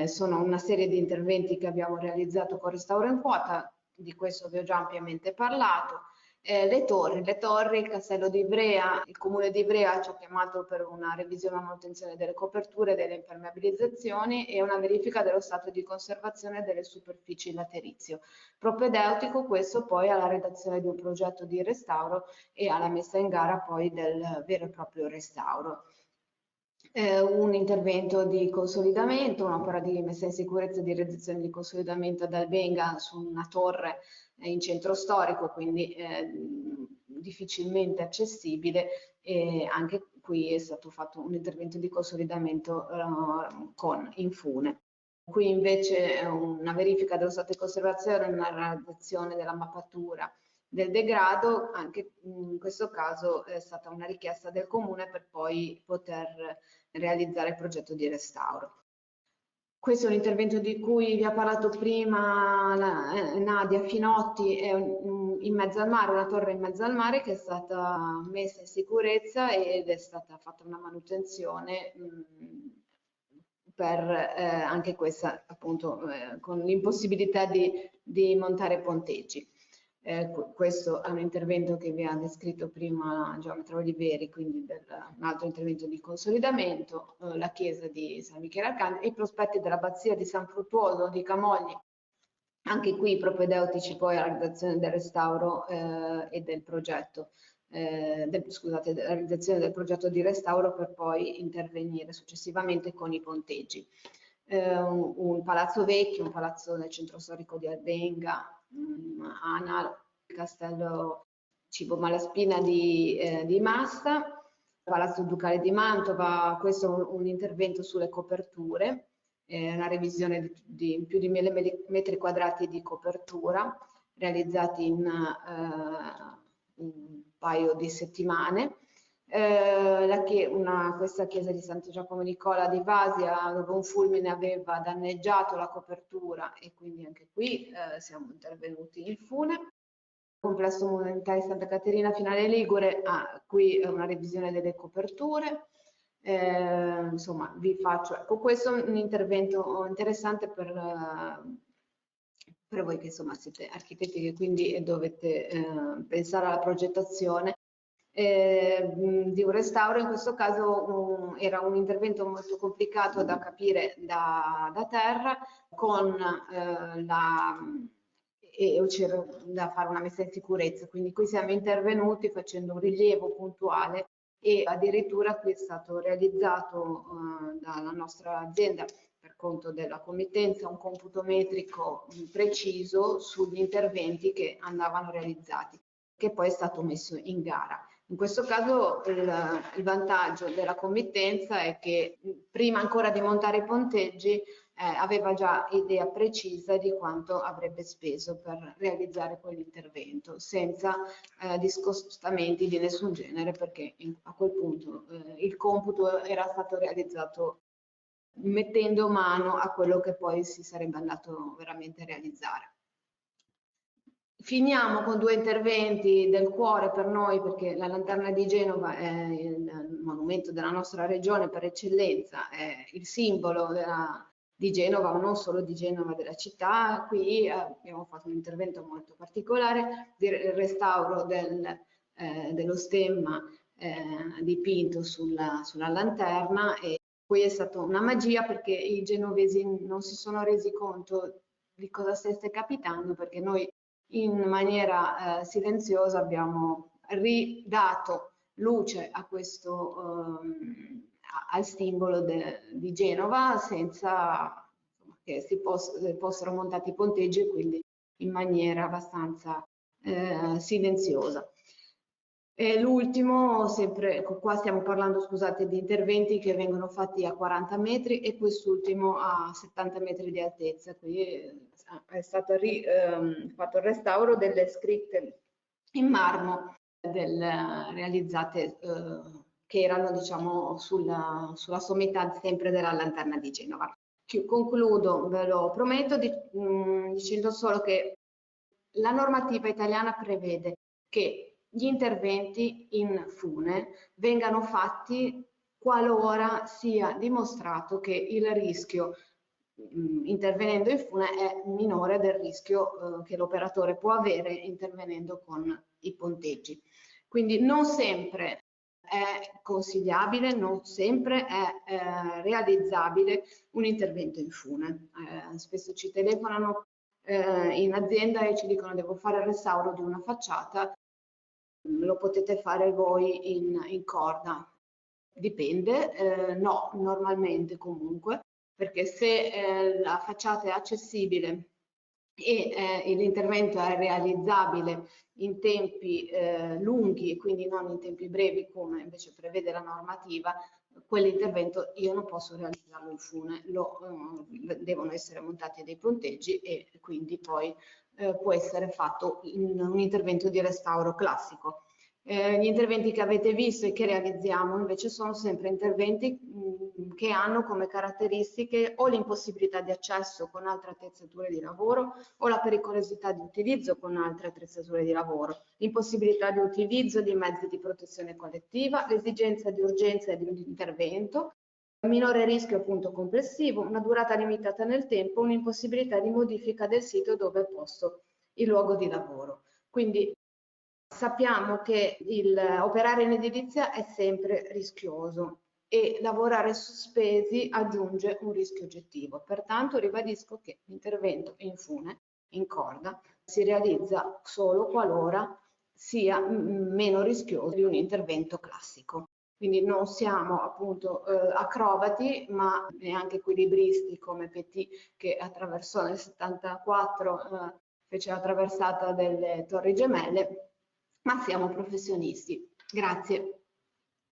sono una serie di interventi che abbiamo realizzato con Restauro in Quota, di questo vi ho già ampiamente parlato. Le torri, il Castello di Ivrea, il Comune di Ivrea ci ha chiamato per una revisione e manutenzione delle coperture, delle impermeabilizzazioni e una verifica dello stato di conservazione delle superfici laterizio. Propedeutico questo poi alla redazione di un progetto di restauro e alla messa in gara poi del vero e proprio restauro. Un intervento di consolidamento, un'opera di messa in sicurezza e di realizzazione di consolidamento ad Albenga su una torre in centro storico, quindi difficilmente accessibile, e anche qui è stato fatto un intervento di consolidamento con infune. Qui invece una verifica dello stato di conservazione e una realizzazione della mappatura del degrado, anche in questo caso è stata una richiesta del comune per poi poter realizzare il progetto di restauro. Questo è un intervento di cui vi ha parlato prima Nadia Finotti, è in mezzo al mare, una torre in mezzo al mare che è stata messa in sicurezza ed è stata fatta una manutenzione per anche questa appunto con l'impossibilità di montare ponteggi. Questo è un intervento che vi ha descritto prima Geometra Oliveri, quindi un altro intervento di consolidamento, la chiesa di San Michele Arcangelo e i prospetti dell'abbazia di San Fruttuoso di Camogli, anche qui propedeutici poi alla realizzazione del restauro e del progetto, scusate, della realizzazione del progetto di restauro per poi intervenire successivamente con i ponteggi. Un palazzo vecchio, un palazzo nel centro storico di Albenga, Ana, il castello Cibo Malaspina di Massa, Palazzo Ducale di Mantova. Questo è un intervento sulle coperture, una revisione di più di 1000 metri quadrati di copertura realizzati in un paio di settimane. Questa chiesa di Santo Giacomo Nicola di Vasia, dove un fulmine aveva danneggiato la copertura e quindi anche qui siamo intervenuti in fune. Complesso monumentale Santa Caterina Finale Ligure, qui una revisione delle coperture. Insomma, vi faccio, ecco, questo è un intervento interessante per voi che insomma siete architetti che quindi dovete pensare alla progettazione di un restauro. In questo caso era un intervento molto complicato da capire da terra, con c'era da fare una messa in sicurezza, quindi qui siamo intervenuti facendo un rilievo puntuale e addirittura qui è stato realizzato dalla nostra azienda per conto della committenza un computo metrico preciso sugli interventi che andavano realizzati, che poi è stato messo in gara. In questo caso il vantaggio della committenza è che prima ancora di montare i ponteggi aveva già idea precisa di quanto avrebbe speso per realizzare quell'intervento, senza discostamenti di nessun genere, perché a quel punto il computo era stato realizzato mettendo mano a quello che poi si sarebbe andato veramente a realizzare. Finiamo con due interventi del cuore per noi, perché la Lanterna di Genova è il monumento della nostra regione per eccellenza, è il simbolo di Genova, ma non solo di Genova, della città. Qui abbiamo fatto un intervento molto particolare di restauro dello stemma dipinto sulla lanterna, e qui è stata una magia perché i genovesi non si sono resi conto di cosa stesse capitando, perché noi in maniera silenziosa abbiamo ridato luce a questo al simbolo di Genova senza che si fossero montati i ponteggi, quindi in maniera abbastanza silenziosa. E l'ultimo, sempre qua stiamo parlando, scusate, di interventi che vengono fatti a 40 metri e quest'ultimo a 70 metri di altezza. Qui è stato fatto il restauro delle scritte in marmo realizzate che erano, diciamo, sulla sommità sempre della Lanterna di Genova. Concludo, ve lo prometto, dicendo solo che la normativa italiana prevede che gli interventi in fune vengano fatti qualora sia dimostrato che il rischio intervenendo in fune è minore del rischio che l'operatore può avere intervenendo con i ponteggi. Quindi non sempre è consigliabile, non sempre è realizzabile un intervento in fune. Spesso ci telefonano in azienda e ci dicono devo fare il restauro di una facciata, lo potete fare voi in corda? Dipende, no, normalmente comunque, perché se la facciata è accessibile e l'intervento è realizzabile in tempi lunghi e quindi non in tempi brevi come invece prevede la normativa, quell'intervento io non posso realizzarlo in fune, devono essere montati dei ponteggi e quindi poi può essere fatto un intervento di restauro classico. Gli interventi che avete visto e che realizziamo invece sono sempre interventi che hanno come caratteristiche o l'impossibilità di accesso con altre attrezzature di lavoro o la pericolosità di utilizzo con altre attrezzature di lavoro, l'impossibilità di utilizzo di mezzi di protezione collettiva, l'esigenza di urgenza di un intervento, minore rischio appunto complessivo, una durata limitata nel tempo, un'impossibilità di modifica del sito dove è posto il luogo di lavoro. Quindi sappiamo che operare in edilizia è sempre rischioso e lavorare sospesi aggiunge un rischio oggettivo. Pertanto ribadisco che l'intervento in fune, in corda, si realizza solo qualora sia meno rischioso di un intervento classico. Quindi non siamo appunto acrobati, ma neanche equilibristi come Petit che attraversò nel 74, fece la traversata delle Torri Gemelle, ma siamo professionisti. Grazie.